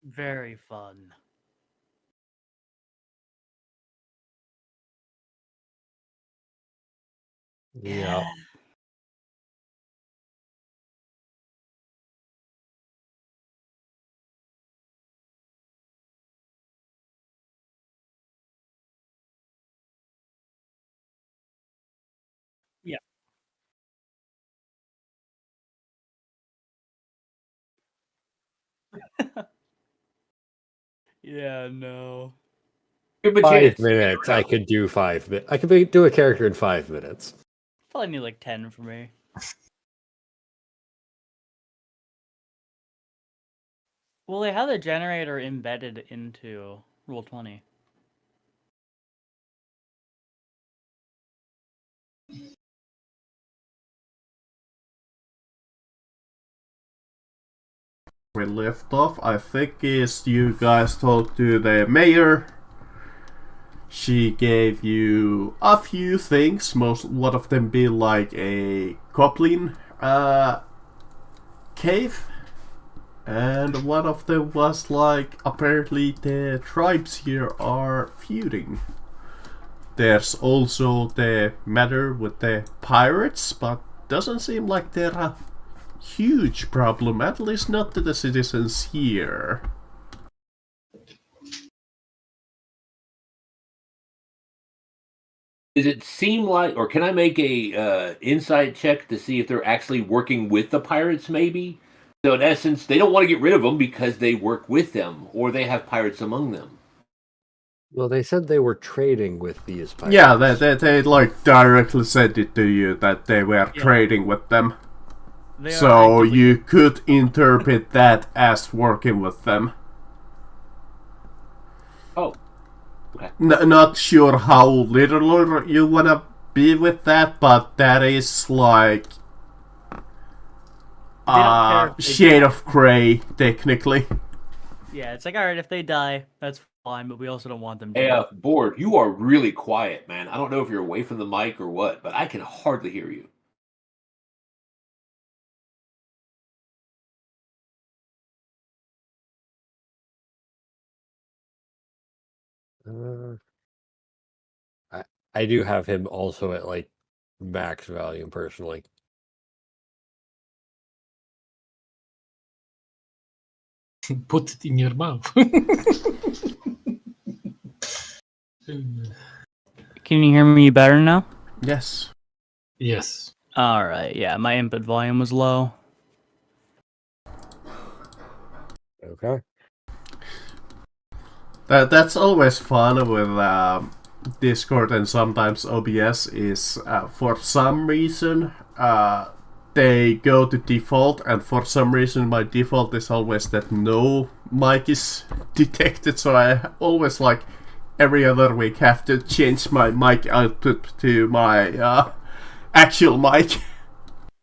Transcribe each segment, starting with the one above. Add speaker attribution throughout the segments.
Speaker 1: Very fun.
Speaker 2: Yeah.
Speaker 1: Yeah. Yeah, no.
Speaker 3: Give him a
Speaker 2: 5
Speaker 3: chance.
Speaker 2: minutes. I could do 5 minutes. I could do a character in 5 minutes.
Speaker 1: Probably need like 10 for me. Well, they have the generator embedded into Roll20.
Speaker 4: We left off, I think, is you guys talked to the mayor. She gave you a few things, one of them being like a goblin cave, and one of them was like apparently the tribes here are feuding. There's also the matter with the pirates, but doesn't seem like they're a huge problem, at least not to the citizens here.
Speaker 3: Does it seem like, or can I make a insight check to see if they're actually working with the pirates? Maybe. So in essence, they don't want to get rid of them because they work with them, or they have pirates among them.
Speaker 2: Well, they said they were trading with these pirates.
Speaker 4: Yeah, they like directly said it to you that they were trading with them. So you could interpret that as working with them.
Speaker 3: Oh. Okay.
Speaker 4: Not sure how literal you wanna be with that, but that is like shade of gray, technically.
Speaker 1: Yeah, it's like, alright, if they die, that's fine, but we also don't want them to.
Speaker 3: Hey, Board, you are really quiet, man. I don't know if you're away from the mic or what, but I can hardly hear you.
Speaker 2: I do have him also at like max volume personally.
Speaker 5: Put it in your mouth.
Speaker 1: Can you hear me better now?
Speaker 4: Yes.
Speaker 5: Yes.
Speaker 1: Alright, yeah, my input volume was low.
Speaker 2: Okay.
Speaker 4: That's always fun with Discord and sometimes OBS is for some reason they go to default, and for some reason my default is always that no mic is detected, so I always like every other week have to change my mic output to my actual mic.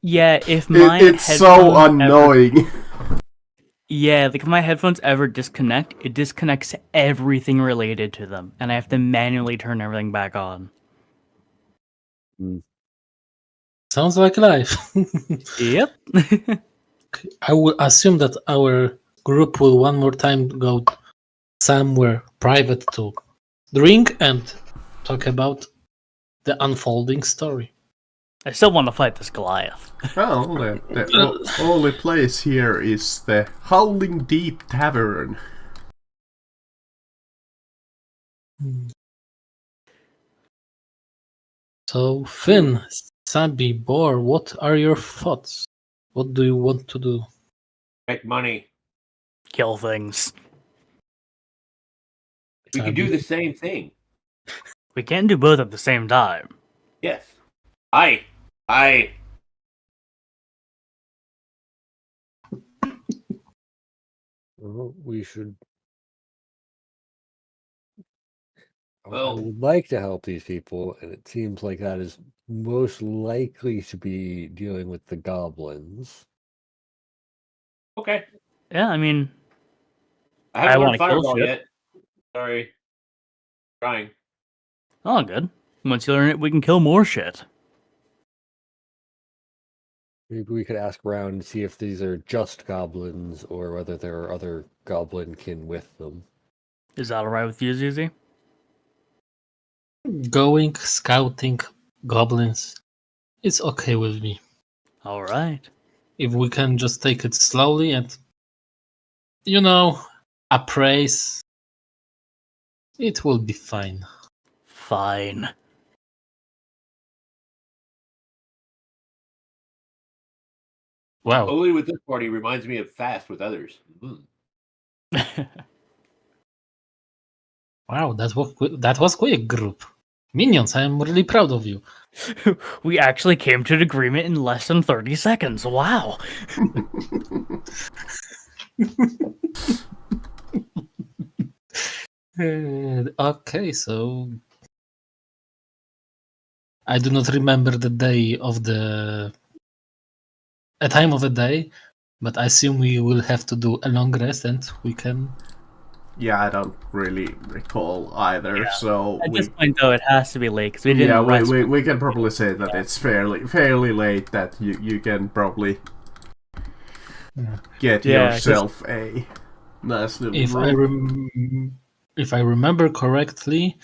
Speaker 1: Yeah, if my
Speaker 4: it's so annoying.
Speaker 1: Yeah, like if my headphones ever disconnect, it disconnects everything related to them, and I have to manually turn everything back on.
Speaker 5: Sounds like life.
Speaker 1: Yep.
Speaker 5: I will assume that our group will one more time go somewhere private to drink and talk about the unfolding story.
Speaker 1: I still want to fight this Goliath.
Speaker 4: Well, the only place here is the Howling Deep Tavern.
Speaker 5: So, Finn, Sabi, Bor, what are your thoughts? What do you want to do?
Speaker 3: Make money.
Speaker 1: Kill things.
Speaker 3: We can do the same thing.
Speaker 1: We can't do both at the same time.
Speaker 3: Yes.
Speaker 2: Well, we should. I
Speaker 3: Well,
Speaker 2: would like to help these people, and it seems like that is most likely to be dealing with the goblins.
Speaker 3: okay.
Speaker 1: Yeah, I mean,
Speaker 3: I haven't learned
Speaker 1: wanna kill
Speaker 3: Fireball
Speaker 1: shit.
Speaker 3: yet. Sorry. Trying.
Speaker 1: Oh, good. Once you learn it, we can kill more shit.
Speaker 2: Maybe we could ask around and see if these are just goblins or whether there are other goblin kin with them.
Speaker 1: Is that alright with you, Zuzi?
Speaker 5: Going scouting goblins, it's okay with me.
Speaker 1: Alright.
Speaker 5: If we can just take it slowly and, appraise, it will be fine.
Speaker 1: Fine.
Speaker 5: Wow,
Speaker 3: Only with this party reminds me of Fast with others.
Speaker 5: wow, that was quick, group. Minions, I am really proud of you.
Speaker 1: We actually came to an agreement in less than 30 seconds. Wow.
Speaker 5: Okay, so I do not remember the day of a time of the day, but I assume we will have to do a long rest and we can.
Speaker 4: Yeah, I don't really recall either.
Speaker 1: Yeah.
Speaker 4: So
Speaker 1: At
Speaker 4: we
Speaker 1: this point, though, it has to be late because we didn't rest.
Speaker 4: we can probably say that it's fairly late. That you can probably get
Speaker 1: Yeah, 'cause-
Speaker 4: yourself a nice little room.
Speaker 5: If I remember correctly,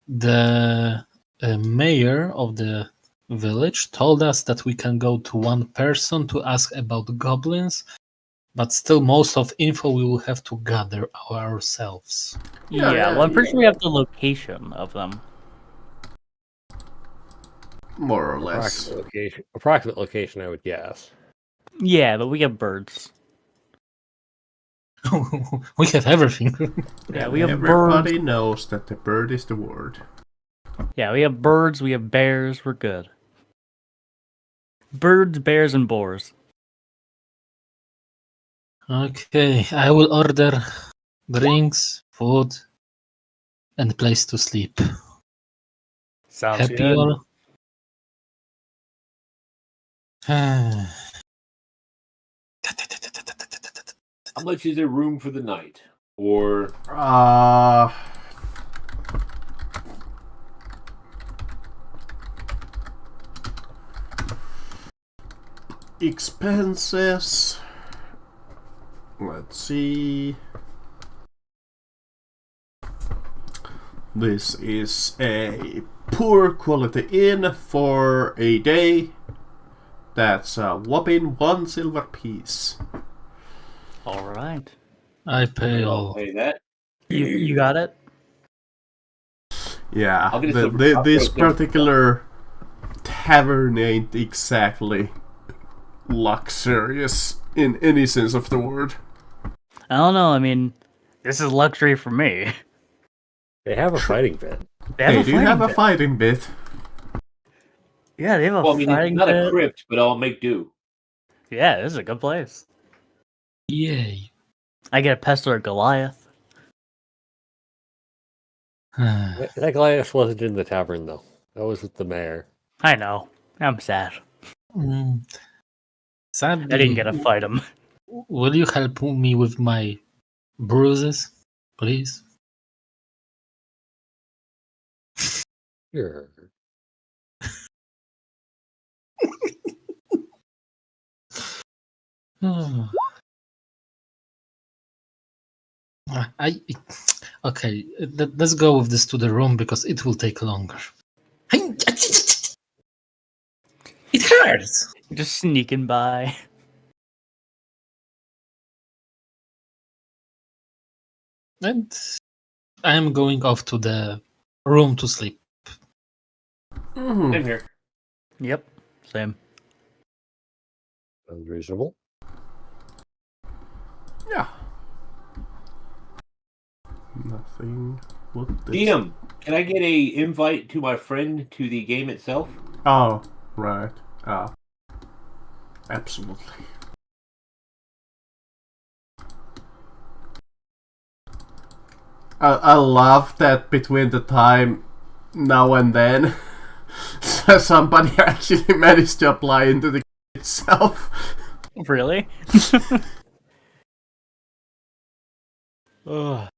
Speaker 5: the mayor of the village told us that we can go to one person to ask about goblins, but still most of info we will have to gather ourselves.
Speaker 1: Yeah, well, I'm pretty sure we have the location of them.
Speaker 4: More or less.
Speaker 2: Approximate location, I would guess.
Speaker 1: Yeah, but we have birds.
Speaker 5: We have everything.
Speaker 1: Yeah, we have
Speaker 4: Everybody
Speaker 1: birds.
Speaker 4: knows that the bird is the word.
Speaker 1: Yeah, we have birds, we have bears, we're good. Birds, bears, and boars.
Speaker 5: Okay, I will order drinks, food, and place to sleep.
Speaker 1: Sounds
Speaker 5: Happy
Speaker 1: good.
Speaker 5: all?
Speaker 3: How much is there room for the night? Or
Speaker 4: expenses. Let's see. This is a poor quality inn for a day. That's a whopping 1 silver piece.
Speaker 1: Alright.
Speaker 5: I pay
Speaker 3: I'll
Speaker 5: all.
Speaker 3: pay that.
Speaker 1: You got it?
Speaker 4: Yeah,
Speaker 3: I'll get a silver. I'll
Speaker 4: this
Speaker 3: throw a silver.
Speaker 4: particular tavern ain't exactly luxurious in any sense of the word.
Speaker 1: I don't know, I mean, this is luxury for me.
Speaker 2: They have a fighting pit.
Speaker 1: They have
Speaker 4: They
Speaker 1: a
Speaker 4: do
Speaker 1: fighting
Speaker 4: have a
Speaker 1: pit.
Speaker 4: fighting bit.
Speaker 1: Yeah, they have a
Speaker 3: Well, I mean,
Speaker 1: fighting
Speaker 3: it's not
Speaker 1: pit.
Speaker 3: a crypt, but I'll make do.
Speaker 1: Yeah, this is a good place.
Speaker 5: Yay.
Speaker 1: I get a pestle or Goliath.
Speaker 2: That Goliath wasn't in the tavern, though. That was with the mayor.
Speaker 1: I know. I'm sad.
Speaker 5: Sadly,
Speaker 1: I didn't get to fight him.
Speaker 5: will you help me with my bruises, please?
Speaker 2: Sure.
Speaker 5: Okay. Let's go with this to the room because it will take longer. It hurts.
Speaker 1: Just sneaking by.
Speaker 5: And I am going off to the room to sleep.
Speaker 3: Same here.
Speaker 1: Yep, same.
Speaker 2: Sounds reasonable.
Speaker 4: Yeah. Nothing. What this?
Speaker 3: DM, can I get a invite to my friend to the game itself?
Speaker 4: Oh, right. Absolutely. I love that between the time now and then, somebody actually managed to apply into the game itself.
Speaker 1: Really? Ugh.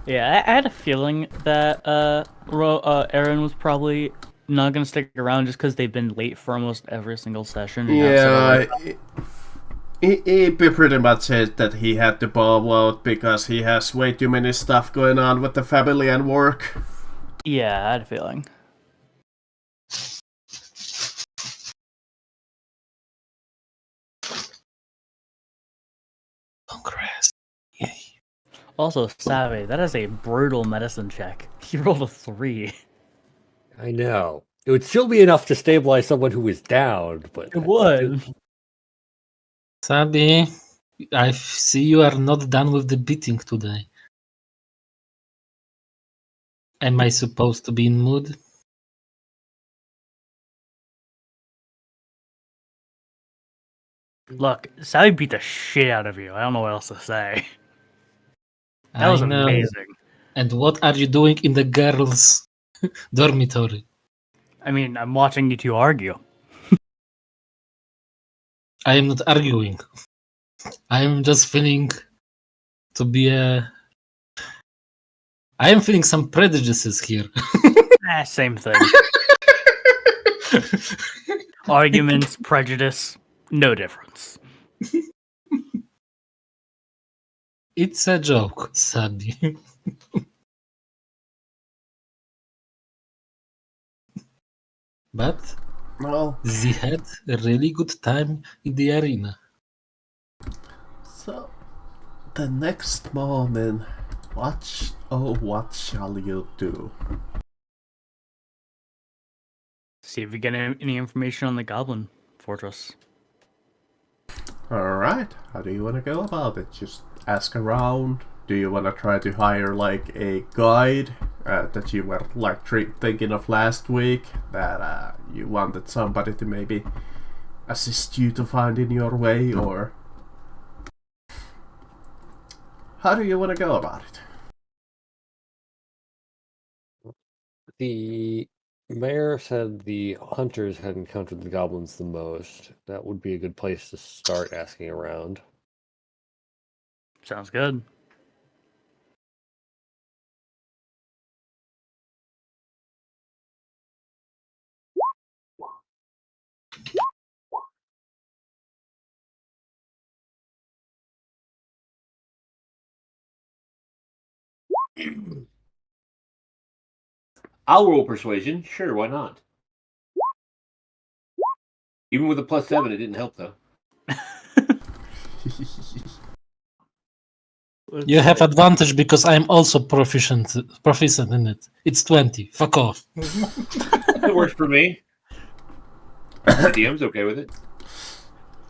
Speaker 1: Yeah, I had a feeling that Aaron was probably not gonna stick around just because they've been late for almost every single session. And have
Speaker 4: Yeah,
Speaker 1: sort
Speaker 4: he pretty much said that he had to bow out because he has way too many stuff going on with the family and work.
Speaker 1: yeah, I had a feeling.
Speaker 5: Congress. Yay.
Speaker 1: Also, Savvy, that is a brutal medicine check. He rolled a 3.
Speaker 2: I know. It would still be enough to stabilize someone who is downed, but
Speaker 1: It would.
Speaker 5: Sabi, I see you are not done with the beating today. Am I supposed to be in mood?
Speaker 1: Look, Savvy beat the shit out of you. I don't know what else to say. That was
Speaker 5: I know.
Speaker 1: amazing.
Speaker 5: And what are you doing in the girls' dormitory?
Speaker 1: I mean, I'm watching you two argue.
Speaker 5: I am not arguing. I am just feeling to be a. I am feeling some prejudices here.
Speaker 1: Same thing. Arguments, prejudice, no difference.
Speaker 5: It's a joke, Sabi. But
Speaker 4: Well,
Speaker 5: they had a really good time in the arena.
Speaker 4: so the next morning, what shall you do?
Speaker 1: See if we get any information on the Goblin Fortress.
Speaker 4: Alright, how do you want to go about it? Just ask around? Do you want to try to hire like a guide that you were like thinking of last week? That you wanted somebody to maybe assist you to find in your way, or how do you want to go about it?
Speaker 2: The mayor said the hunters had encountered the goblins the most. That would be a good place to start asking around.
Speaker 1: Sounds good.
Speaker 3: I'll roll persuasion. Sure, why not? Even with a +7, it didn't help though.
Speaker 5: You have advantage because I'm also proficient in it. It's 20. Fuck off.
Speaker 3: It works for me. The DM's okay with it.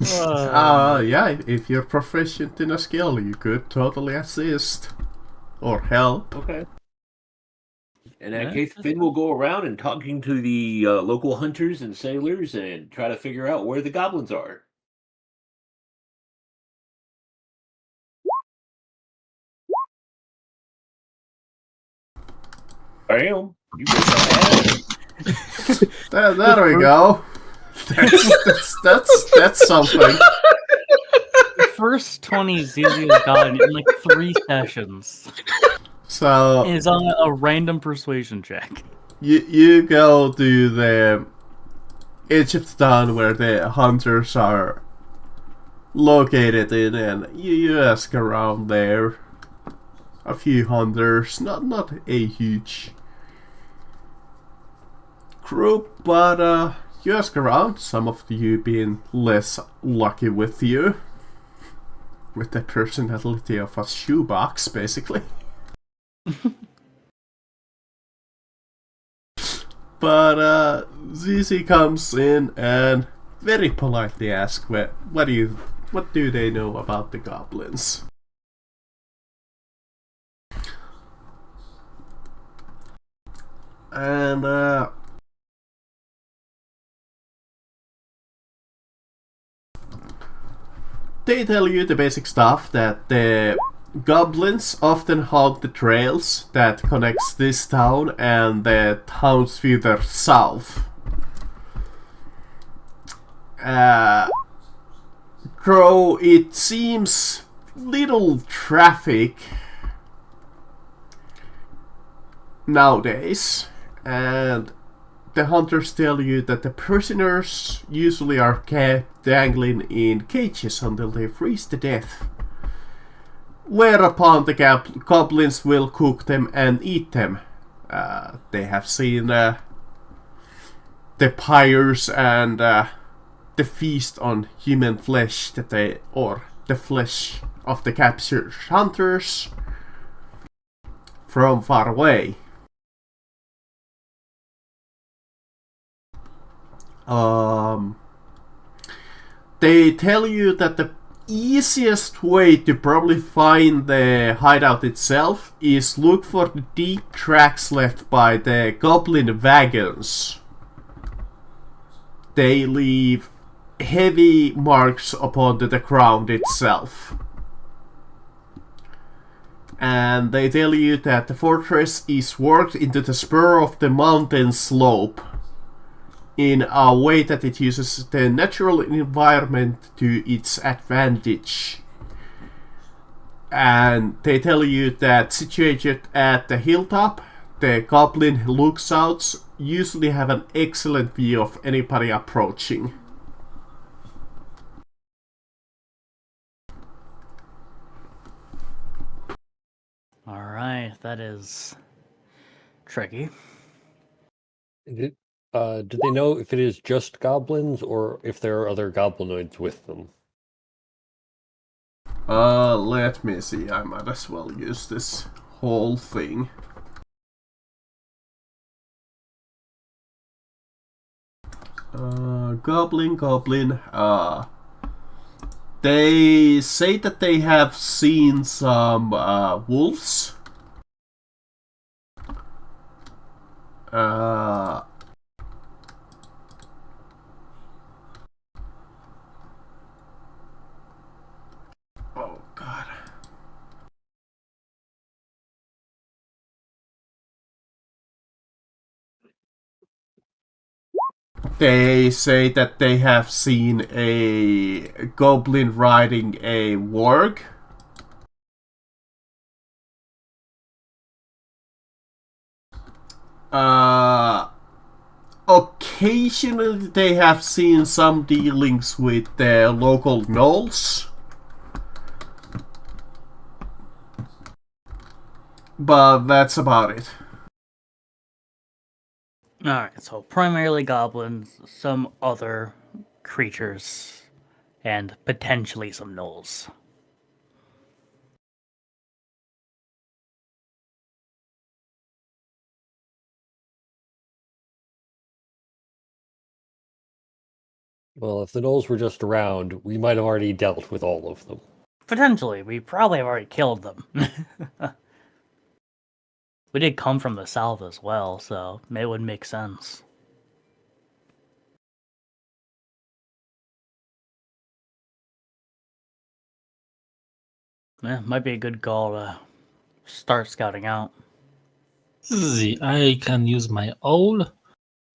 Speaker 4: Yeah, if you're proficient in a skill, you could totally assist or help.
Speaker 3: Okay. In that
Speaker 1: Yeah,
Speaker 3: case, Finn will go around and talking to the local hunters and sailors and try to figure out where the goblins are. Bam! You get that.
Speaker 4: There we go. That's something.
Speaker 1: The first 20 ZZ has gotten in like 3 sessions.
Speaker 4: So
Speaker 1: Is on a random persuasion check.
Speaker 4: you go to the edge of the town where the hunters are located in, and you ask around there. A few hunters, not a huge group, but you ask around. Some of you being less lucky with you, with the personality of a shoebox, basically. But ZZ comes in and very politely asks, what do they know about the goblins? And they tell you the basic stuff, that the goblins often haunt the trails that connects this town and the towns further south. Though it seems little traffic, nowadays, and the hunters tell you that the prisoners usually are kept dangling in cages until they freeze to death. Whereupon the goblins will cook them and eat them. They have seen the pyres and the feast on human flesh or the flesh of the captured hunters from far away. They tell you that the easiest way to probably find the hideout itself is look for the deep tracks left by the goblin wagons. They leave heavy marks upon the ground itself. And they tell you that the fortress is worked into the spur of the mountain slope in a way that it uses the natural environment to its advantage. And they tell you that situated at the hilltop, the goblin lookouts usually have an excellent view of anybody approaching.
Speaker 1: Alright, that is tricky.
Speaker 2: Do they know if it is just goblins or if there are other goblinoids with them?
Speaker 4: Let me see. I might as well use this whole thing. Goblin. They say that they have seen some wolves. Oh god. They say that they have seen a goblin riding a warg. Occasionally they have seen some dealings with the local gnolls. But that's about it.
Speaker 1: Alright, so primarily goblins, some other creatures, and potentially some gnolls.
Speaker 2: Well, if the gnolls were just around, we might have already dealt with all of them.
Speaker 1: Potentially, we probably have already killed them. We did come from the south as well, so it would make sense. Yeah, might be a good goal to start scouting out.
Speaker 5: I can use my owl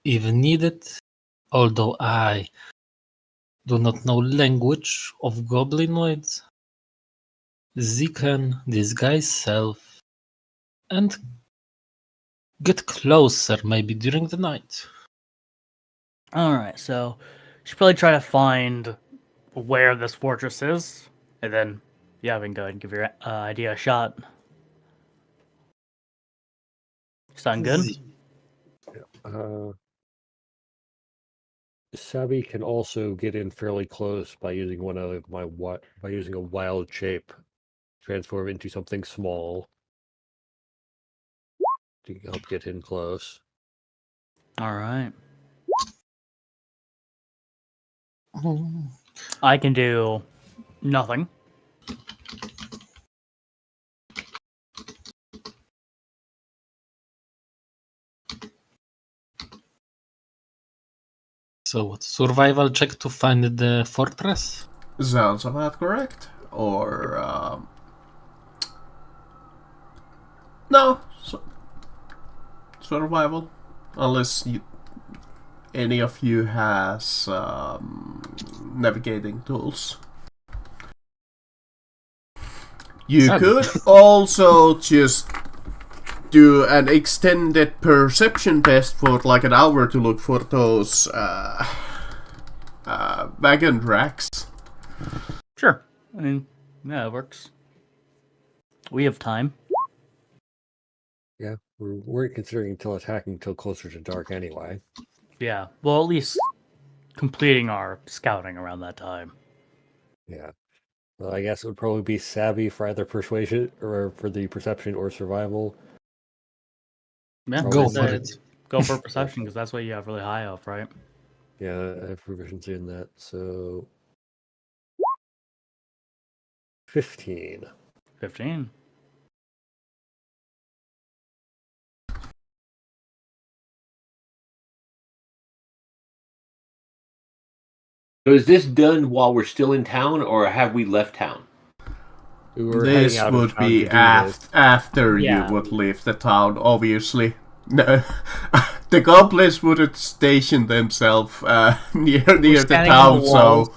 Speaker 5: if needed, although I do not know language of goblinoids. Z can disguise self and get closer maybe during the night.
Speaker 1: Alright, so you should probably try to find where this fortress is, and then, yeah, we can go ahead and give your idea a shot. Sound good?
Speaker 5: Z.
Speaker 2: Sabi can also get in fairly close by using a wild shape, transform into something small to help get in close.
Speaker 1: Alright.
Speaker 5: Oh,
Speaker 1: I can do nothing.
Speaker 5: so what? Survival check to find the fortress?
Speaker 4: Sounds about correct. Or, no. Survival. Unless any of you has navigating tools. You could also just do an extended perception test for like an hour to look for those wagon racks.
Speaker 1: Sure. I mean, yeah, it works. We have time.
Speaker 2: Yeah, we weren't considering attacking until closer to dark anyway.
Speaker 1: Yeah. Well, at least completing our scouting around that time.
Speaker 2: Yeah. Well, I guess it would probably be savvy for either persuasion or for the perception or survival.
Speaker 1: Yeah.
Speaker 5: Go
Speaker 1: I
Speaker 5: for
Speaker 1: said
Speaker 5: it.
Speaker 1: Go for perception because that's what you have really high of, right?
Speaker 2: Yeah, I have proficiency in that, so 15.
Speaker 1: 15.
Speaker 3: So is this done while we're still in town, or have we left town?
Speaker 2: We were
Speaker 4: This
Speaker 2: heading out
Speaker 4: would
Speaker 2: of town
Speaker 4: be
Speaker 2: to do this.
Speaker 4: after
Speaker 1: Yeah.
Speaker 4: you would leave the town, obviously. No, the goblins wouldn't station themselves near the
Speaker 1: standing on
Speaker 4: town,
Speaker 1: the
Speaker 4: so
Speaker 1: walls.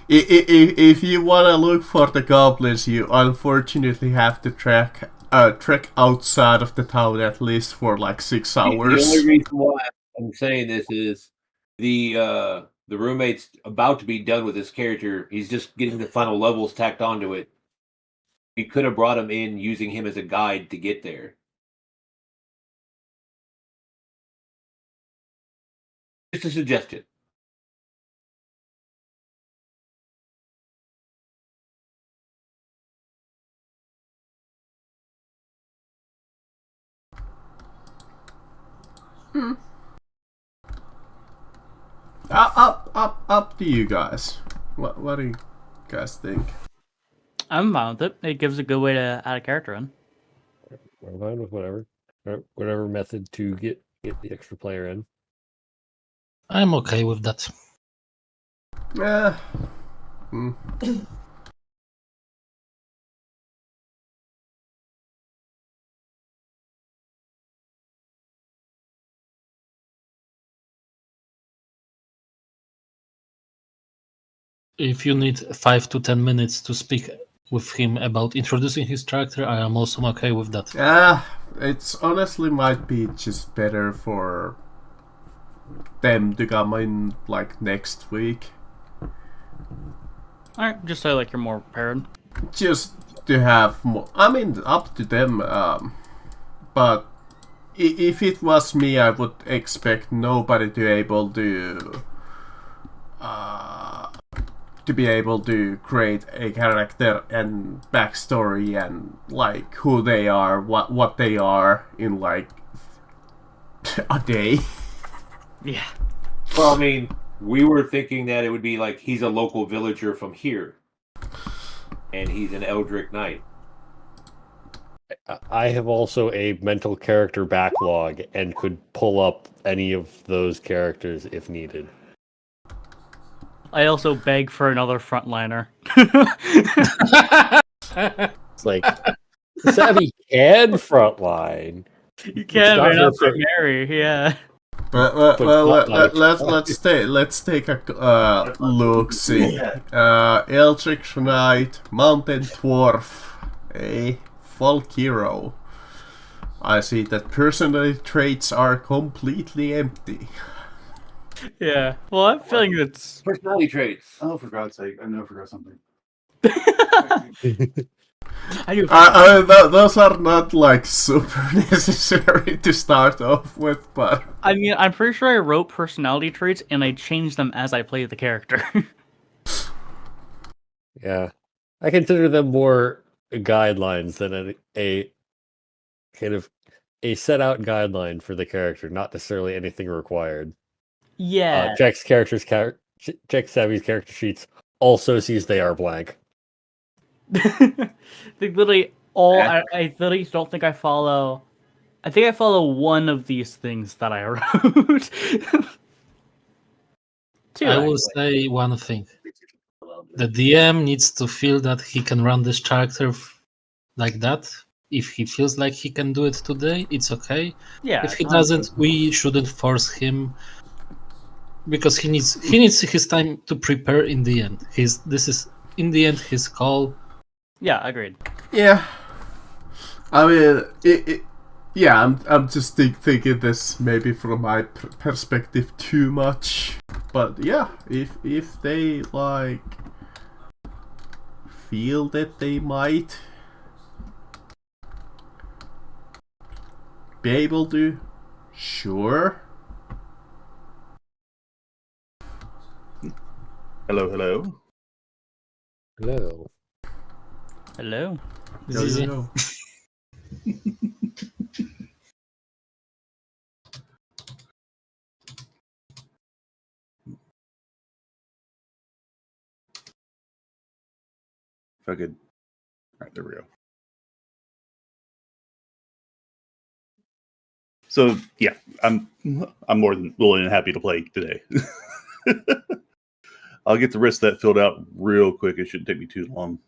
Speaker 4: if you want to look for the goblins, you unfortunately have to trek outside of the town at least for like 6
Speaker 3: The
Speaker 4: hours.
Speaker 3: only reason why I'm saying this is the roommate's about to be done with his character. He's just getting the final levels tacked onto it. We could have brought him in using him as a guide to get there. Just a suggestion.
Speaker 4: Up to you guys. What do you guys think?
Speaker 1: I'm fine with it. It gives a good way to add a character in.
Speaker 2: I'm fine with whatever. Or whatever method to get the extra player in.
Speaker 5: I'm okay with that.
Speaker 4: Yeah. Hmm.
Speaker 5: If you need 5 to 10 minutes to speak with him about introducing his character, I am also okay with that.
Speaker 4: It's honestly might be just better for them to come in like next week.
Speaker 1: Alright, just so like you're more prepared.
Speaker 4: Just to have more. I mean, up to them. But if it was me, I would expect nobody to be able to create a character and backstory and like who they are, what they are in like a day.
Speaker 1: Yeah.
Speaker 3: Well, I mean, we were thinking that it would be like he's a local villager from here, and he's an Eldritch Knight.
Speaker 2: I have also a mental character backlog and could pull up any of those characters if needed.
Speaker 1: I also beg for another frontliner.
Speaker 2: It's like Savvy can frontline.
Speaker 1: You can,
Speaker 2: not
Speaker 1: but not
Speaker 2: for-
Speaker 1: for Mary, yeah.
Speaker 4: Let's take a look. See, Eldritch Knight, Mountain Dwarf, a folk hero. I see that personality traits are completely empty.
Speaker 1: Yeah. Well, I'm feeling it's.
Speaker 3: Personality traits.
Speaker 6: Oh, for God's sake, I know I forgot something.
Speaker 1: I do.
Speaker 4: Those are not like super necessary to start off with, but
Speaker 1: I mean, I'm pretty sure I wrote personality traits and I changed them as I played the character.
Speaker 2: Yeah, I consider them more guidelines than a kind of a set out guideline for the character, not necessarily anything required.
Speaker 1: Yeah.
Speaker 2: Jack's Jack Savvy's character sheets also sees they are blank.
Speaker 1: They literally all. I literally don't think I follow. I think I follow one of these things that I wrote. Two.
Speaker 5: I will
Speaker 1: actually.
Speaker 5: say one thing. The DM needs to feel that he can run this character like that. If he feels like he can do it today, it's okay.
Speaker 1: Yeah.
Speaker 5: If he doesn't, we shouldn't force him because he needs his time to prepare in the end. This is in the end his call.
Speaker 1: Yeah, agreed.
Speaker 4: yeah. I mean, Yeah, I'm just thinking this maybe from my perspective too much, but yeah, if they like feel that they might be able to, sure.
Speaker 6: Hello, hello.
Speaker 2: Hello.
Speaker 1: Hello.
Speaker 4: Yo,
Speaker 5: Easy.
Speaker 4: yo, yo.
Speaker 6: If I could. All right, there we go. So yeah, I'm more than willing and happy to play today. I'll get the rest of that filled out real quick. It shouldn't take me too long.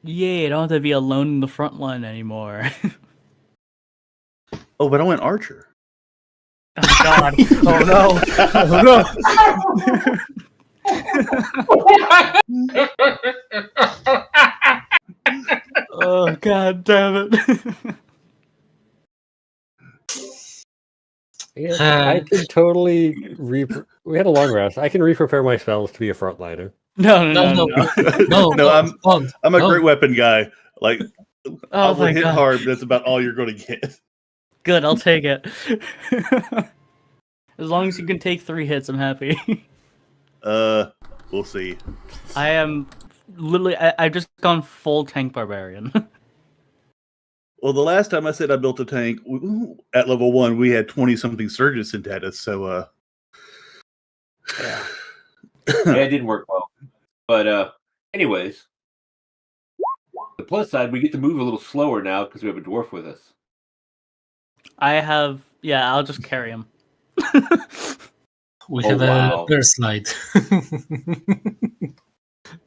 Speaker 1: Yay! I don't have to be alone in the front line anymore.
Speaker 6: Oh, but I went Archer.
Speaker 1: Oh God! Oh no! Oh God! Damn it!
Speaker 2: Yeah, I can totally we had a long rest. I can re-prepare my spells to be a frontliner.
Speaker 1: No!
Speaker 6: No, I'm a
Speaker 5: no.
Speaker 6: great weapon guy. Like
Speaker 1: Oh
Speaker 6: I will
Speaker 1: my
Speaker 6: hit
Speaker 1: God!
Speaker 6: hard, but that's about all you're going to get.
Speaker 1: Good, I'll take it. As long as you can take 3 hits, I'm happy.
Speaker 6: We'll see.
Speaker 1: I am literally. I've just gone full tank barbarian.
Speaker 6: Well, the last time I said I built a tank at level 1, we had 20-something surges sent at us. So,
Speaker 1: Yeah.
Speaker 3: Yeah, it didn't work well. But anyways, the plus side, we get to move a little slower now because we have a dwarf with us.
Speaker 1: I have. Yeah, I'll just carry him.
Speaker 5: We
Speaker 3: Oh,
Speaker 5: have
Speaker 3: wow.
Speaker 5: a bear slide.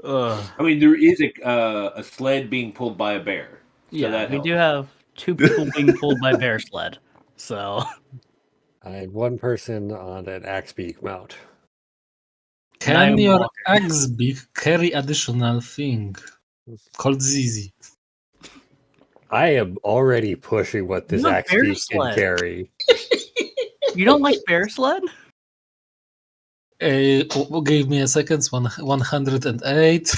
Speaker 1: Ugh.
Speaker 3: I mean, there is a sled being pulled by a bear. So
Speaker 1: Yeah,
Speaker 3: that
Speaker 1: we do
Speaker 3: helps.
Speaker 1: have 2 people being pulled by bear sled. So
Speaker 2: I had one person on an Axebeak mount.
Speaker 5: Can
Speaker 1: I'm
Speaker 5: your
Speaker 1: walking.
Speaker 5: Axebeak carry additional thing called Zizi?
Speaker 2: I am already pushing what this
Speaker 1: Not bear
Speaker 2: Axebeak can
Speaker 1: sled.
Speaker 2: carry.
Speaker 1: You don't like bear sled?
Speaker 5: Gave me a second. 108.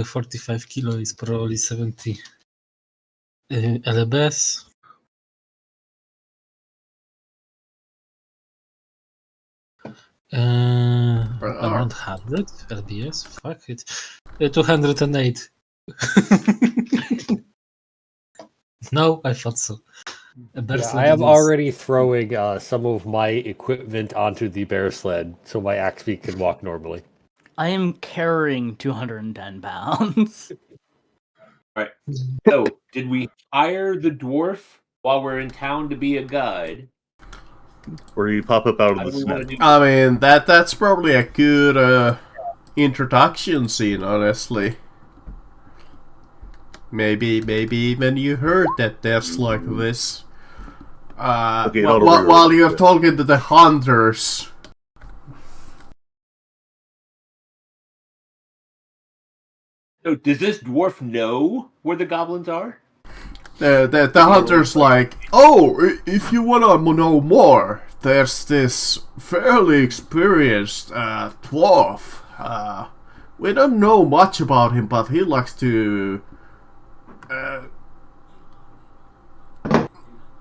Speaker 5: 45 kilo is probably 70 LBS. Around 100 LBS. Fuck it. 208. No, I thought so. A bear
Speaker 2: Yeah,
Speaker 5: sled
Speaker 2: I am
Speaker 5: it is.
Speaker 2: already throwing some of my equipment onto the bear sled so my Axebeak can walk normally.
Speaker 1: I am carrying 210 pounds.
Speaker 3: Right. So, did we hire the dwarf while we're in town to be a guide?
Speaker 6: Where you pop up out
Speaker 3: How
Speaker 6: of
Speaker 3: do
Speaker 6: the
Speaker 3: we
Speaker 6: snow.
Speaker 3: want to do
Speaker 4: I mean, that's probably a good introduction scene, honestly. Maybe even you heard that there's like this.
Speaker 6: Okay, hold on, real
Speaker 4: While
Speaker 6: quick.
Speaker 4: you're talking to the hunters.
Speaker 3: So, does this dwarf know where the goblins are?
Speaker 4: The hunter's like, oh, if you wanna know more, there's this fairly experienced dwarf. We don't know much about him, but he likes to.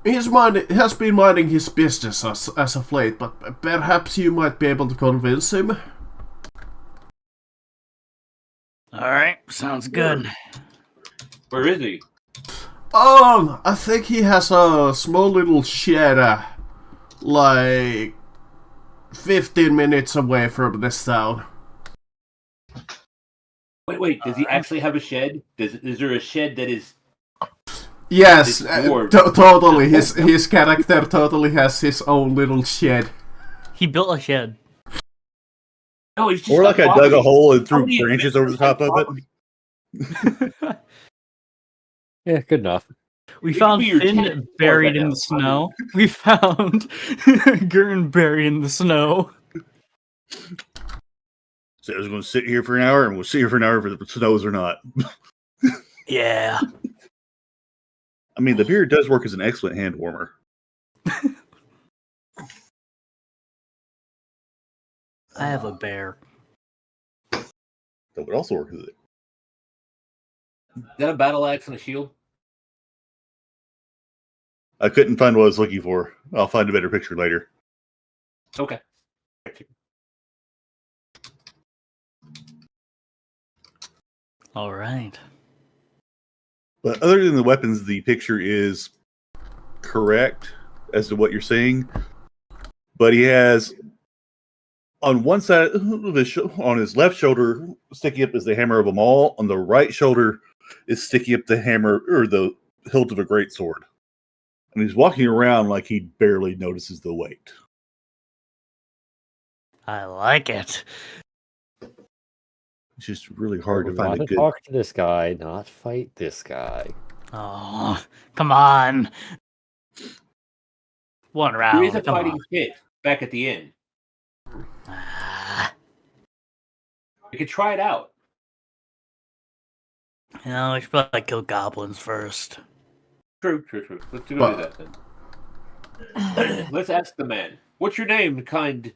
Speaker 4: Has been minding his business as of late, but perhaps you might be able to convince him.
Speaker 1: Alright, sounds good.
Speaker 3: Where is he?
Speaker 4: I think he has a small little shed, like 15 minutes away from this town.
Speaker 3: Wait. Does he actually have a shed? Is there a shed that is?
Speaker 4: Yes,
Speaker 3: This dwarf.
Speaker 4: totally. His character totally has his own little shed.
Speaker 1: He built a shed.
Speaker 3: No, he's just.
Speaker 6: Or like I
Speaker 3: got
Speaker 6: dug a
Speaker 3: property.
Speaker 6: hole and
Speaker 3: How
Speaker 6: threw
Speaker 3: many
Speaker 6: branches over the top of it.
Speaker 2: Yeah, good enough.
Speaker 1: We
Speaker 3: It could
Speaker 1: found
Speaker 3: be your
Speaker 1: Finn
Speaker 3: tenant
Speaker 1: buried
Speaker 3: dwarf
Speaker 1: in
Speaker 3: at
Speaker 1: the
Speaker 3: that
Speaker 1: snow. We found Gurn buried in the snow.
Speaker 6: So I was going to sit here for an hour, and we'll sit here for an hour if it snows or not.
Speaker 1: Yeah.
Speaker 6: I mean, the beer does work as an excellent hand warmer.
Speaker 1: I have a bear.
Speaker 6: That would also work as it.
Speaker 3: Is that a battle axe and a shield?
Speaker 6: I couldn't find what I was looking for. I'll find a better picture later.
Speaker 3: Okay.
Speaker 1: All right.
Speaker 6: But other than the weapons, the picture is correct as to what you're saying. But he has on one side of his on his left shoulder sticking up is the hammer of a maul. On the right shoulder is sticking up the hammer or the hilt of a great sword. And he's walking around like he barely notices the weight.
Speaker 1: I like it.
Speaker 6: It's just really hard to
Speaker 2: We
Speaker 6: find
Speaker 2: want
Speaker 6: a
Speaker 2: to
Speaker 6: good.
Speaker 2: talk to this guy, not fight this guy.
Speaker 1: Oh, come on. One round.
Speaker 3: There is a
Speaker 1: come
Speaker 3: fighting
Speaker 1: on.
Speaker 3: pit back at the end.
Speaker 1: Ah,
Speaker 3: You could try it out.
Speaker 1: we should probably kill goblins first.
Speaker 3: True. Let's do
Speaker 4: But-
Speaker 3: that then. Let's ask the man. What's your name, kind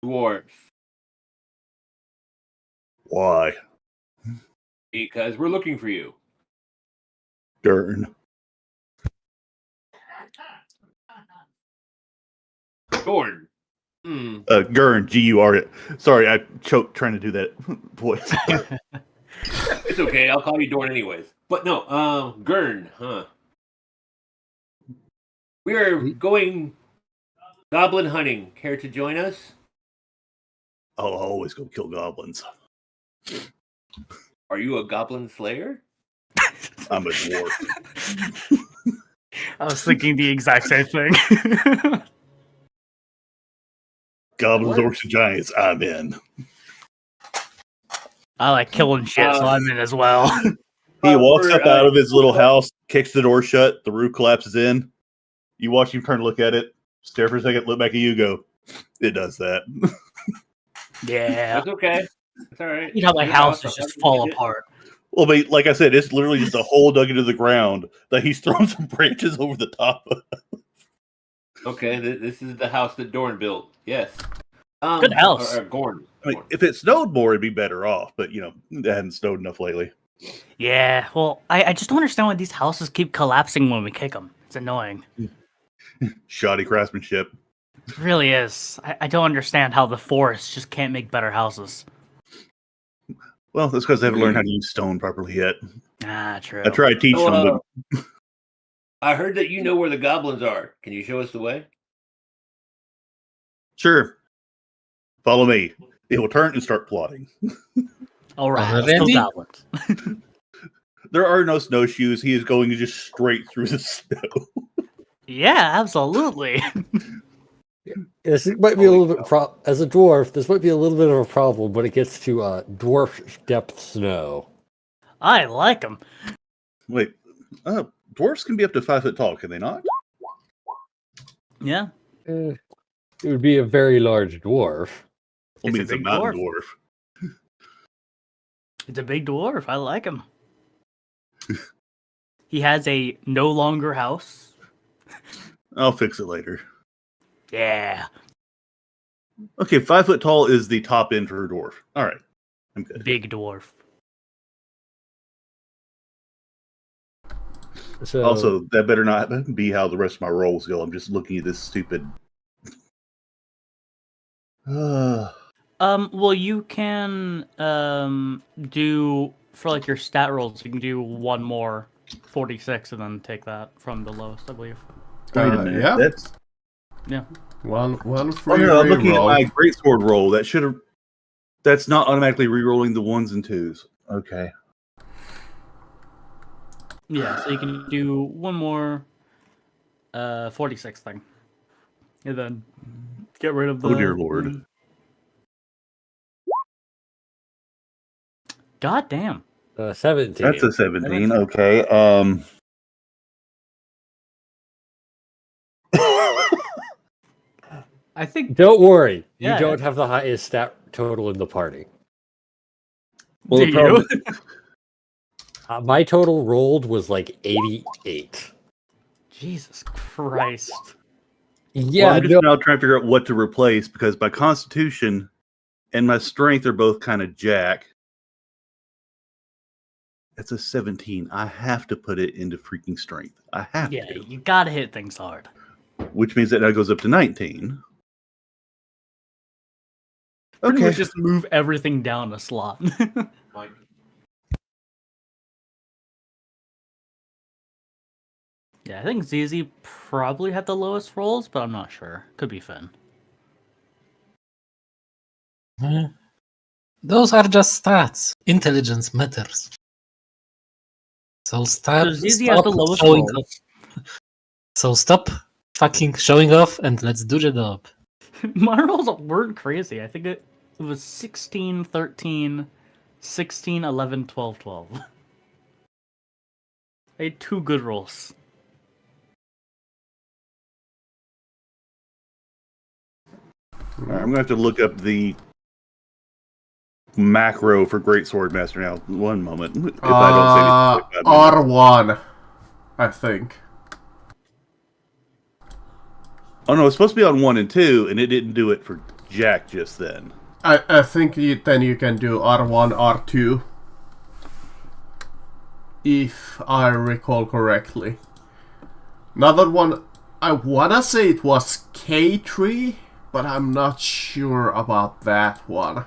Speaker 3: dwarf?
Speaker 6: Why?
Speaker 3: Because we're looking for you.
Speaker 6: Darn.
Speaker 3: Gorn.
Speaker 6: Gurn, G-U-R. Sorry, I choked trying to do that voice.
Speaker 3: It's okay. I'll call you Dorn anyways. But no, Gurn, huh? We are going goblin hunting. Care to join us?
Speaker 6: I'll always go kill goblins.
Speaker 3: Are you a goblin slayer?
Speaker 6: I'm a dwarf.
Speaker 1: I was thinking the exact same thing.
Speaker 6: Goblins, orcs, and giants, I'm in.
Speaker 1: I like killing shit, so I'm in as well.
Speaker 6: He walks
Speaker 3: for,
Speaker 6: up out of his little house, kicks the door shut, the roof collapses in. You watch him turn to look at it, stare for a second, look back at you, go, it does that.
Speaker 1: Yeah.
Speaker 3: That's okay. It's all right.
Speaker 1: You know, my
Speaker 3: Your
Speaker 1: house
Speaker 3: house,
Speaker 1: is just
Speaker 3: I'll
Speaker 1: fall
Speaker 3: get it.
Speaker 1: apart.
Speaker 6: Well, but like I said, it's literally just a hole dug into the ground that he's thrown some branches over the top of.
Speaker 3: Okay, this is the house that Dorn built. Yes.
Speaker 1: Good house.
Speaker 3: Or Gorn.
Speaker 6: I mean, if it snowed more, it'd be better off, but it hadn't snowed enough lately.
Speaker 1: Yeah, well, I just don't understand why these houses keep collapsing when we kick them. It's annoying.
Speaker 6: Shoddy craftsmanship.
Speaker 1: It really is. I don't understand how the forest just can't make better houses.
Speaker 6: Well, that's because they haven't learned how to use stone properly yet.
Speaker 1: Ah, true.
Speaker 6: I tried to teach
Speaker 3: So,
Speaker 6: them, but
Speaker 3: I heard that you know where the goblins are. Can you show us the way?
Speaker 6: sure. Follow me. They will turn and start plotting.
Speaker 1: All right, let's kill
Speaker 5: Already?
Speaker 1: goblins.
Speaker 6: There are no snowshoes. He is going just straight through the snow.
Speaker 1: Yeah, absolutely.
Speaker 2: This might be a
Speaker 3: Holy
Speaker 2: little bit as a dwarf. This might be a little bit of a problem when it gets to dwarf depth snow.
Speaker 1: I like them.
Speaker 6: Wait, dwarfs can be up to 5 foot tall, can they not?
Speaker 1: Yeah.
Speaker 2: It would be a very large dwarf.
Speaker 6: Well,
Speaker 1: It's a
Speaker 6: means a
Speaker 1: big
Speaker 6: mountain
Speaker 1: dwarf.
Speaker 6: dwarf.
Speaker 1: It's a big dwarf. I like him. He has a no longer house.
Speaker 6: I'll fix it later.
Speaker 1: Yeah.
Speaker 6: Okay, 5 foot tall is the top end for a dwarf. All right, I'm good.
Speaker 1: Big dwarf.
Speaker 2: So
Speaker 6: Also, that better not be how the rest of my rolls go. I'm just looking at this stupid.
Speaker 1: Well, you can do for like your stat rolls. You can do one more 46 and then take that from the lowest, I believe.
Speaker 6: Wait a minute.
Speaker 4: Yeah.
Speaker 6: That's.
Speaker 1: Yeah.
Speaker 4: One
Speaker 6: Oh
Speaker 4: free
Speaker 6: no, I'm looking at
Speaker 4: reroll.
Speaker 6: my greatsword roll. That should have. That's not automatically re-rolling the ones and twos. Okay.
Speaker 1: Yeah, so you can do one more 46 thing. And then get rid of the
Speaker 6: Oh dear lord.
Speaker 1: God damn.
Speaker 2: 17.
Speaker 6: That's a 17. Okay.
Speaker 1: I think
Speaker 2: Don't worry,
Speaker 1: Yeah.
Speaker 2: you don't have the highest stat total in the party. Well,
Speaker 1: Do
Speaker 2: the problem,
Speaker 1: you?
Speaker 2: my total rolled was like 88.
Speaker 1: Jesus Christ.
Speaker 2: Yeah,
Speaker 6: Well, I'm just
Speaker 2: no,
Speaker 6: now trying to figure out what to replace because my constitution and my strength are both kind of jack. It's a 17. I have to put it into freaking strength. I have
Speaker 1: Yeah,
Speaker 6: to.
Speaker 1: you gotta hit things hard.
Speaker 6: Which means that now goes up to 19.
Speaker 1: Pretty
Speaker 6: Okay.
Speaker 1: much just move everything down a slot.
Speaker 3: Mike.
Speaker 1: Yeah, I think ZZ probably had the lowest rolls, but I'm not sure. Could be Finn.
Speaker 5: Those are just stats. Intelligence matters. So
Speaker 1: So ZZ has the lowest
Speaker 5: showing
Speaker 1: rolls.
Speaker 5: off. So stop fucking showing off and let's do the job.
Speaker 1: My rolls weren't crazy. I think it was 16, 13, 16, 11, 12, 12. I had 2 good rolls.
Speaker 6: All right, I'm going to have to look up the macro for Great Sword Master now. One moment. If I don't say anything.
Speaker 4: R1, I think.
Speaker 6: Oh, no, it's supposed to be on 1 and 2, and it didn't do it for Jack just then.
Speaker 4: I think then you can do R1, R2. If I recall correctly. Another one, I wanna say it was K3, but I'm not sure about that one.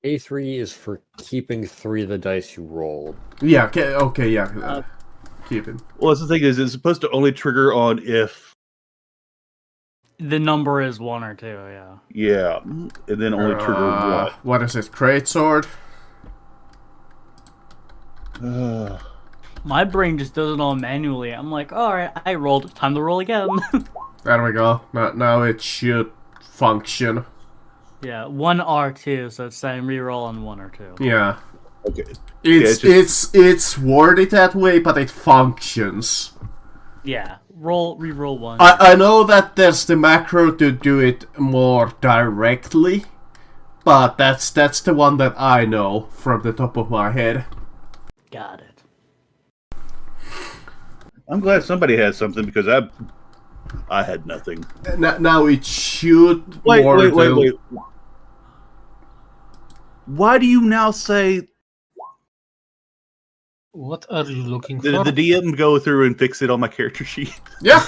Speaker 2: A3 is for keeping 3 of the dice you rolled.
Speaker 4: Yeah, okay, yeah. Keep it.
Speaker 6: Well, that's the thing is, it's supposed to only trigger on if,
Speaker 1: The number is 1 or 2, yeah.
Speaker 6: yeah, and then only trigger 1.
Speaker 4: What is it? Greatsword?
Speaker 1: My brain just does it all manually. I'm like, alright, I rolled. Time to roll again.
Speaker 4: There we go. Now it should function.
Speaker 1: Yeah, 1 R2, so it's saying reroll on 1 or 2.
Speaker 4: Yeah.
Speaker 6: Okay.
Speaker 4: It's worded that way, but it functions.
Speaker 1: Yeah, reroll 1.
Speaker 4: I know that there's the macro to do it more directly, but that's the one that I know from the top of my head.
Speaker 1: Got it.
Speaker 6: I'm glad somebody has something because I had nothing.
Speaker 4: Now it should
Speaker 6: Wait.
Speaker 4: the-
Speaker 6: Why do you now say
Speaker 5: What are you looking
Speaker 6: the
Speaker 5: for?
Speaker 6: DM go through and fix it on my character sheet?
Speaker 4: Yeah.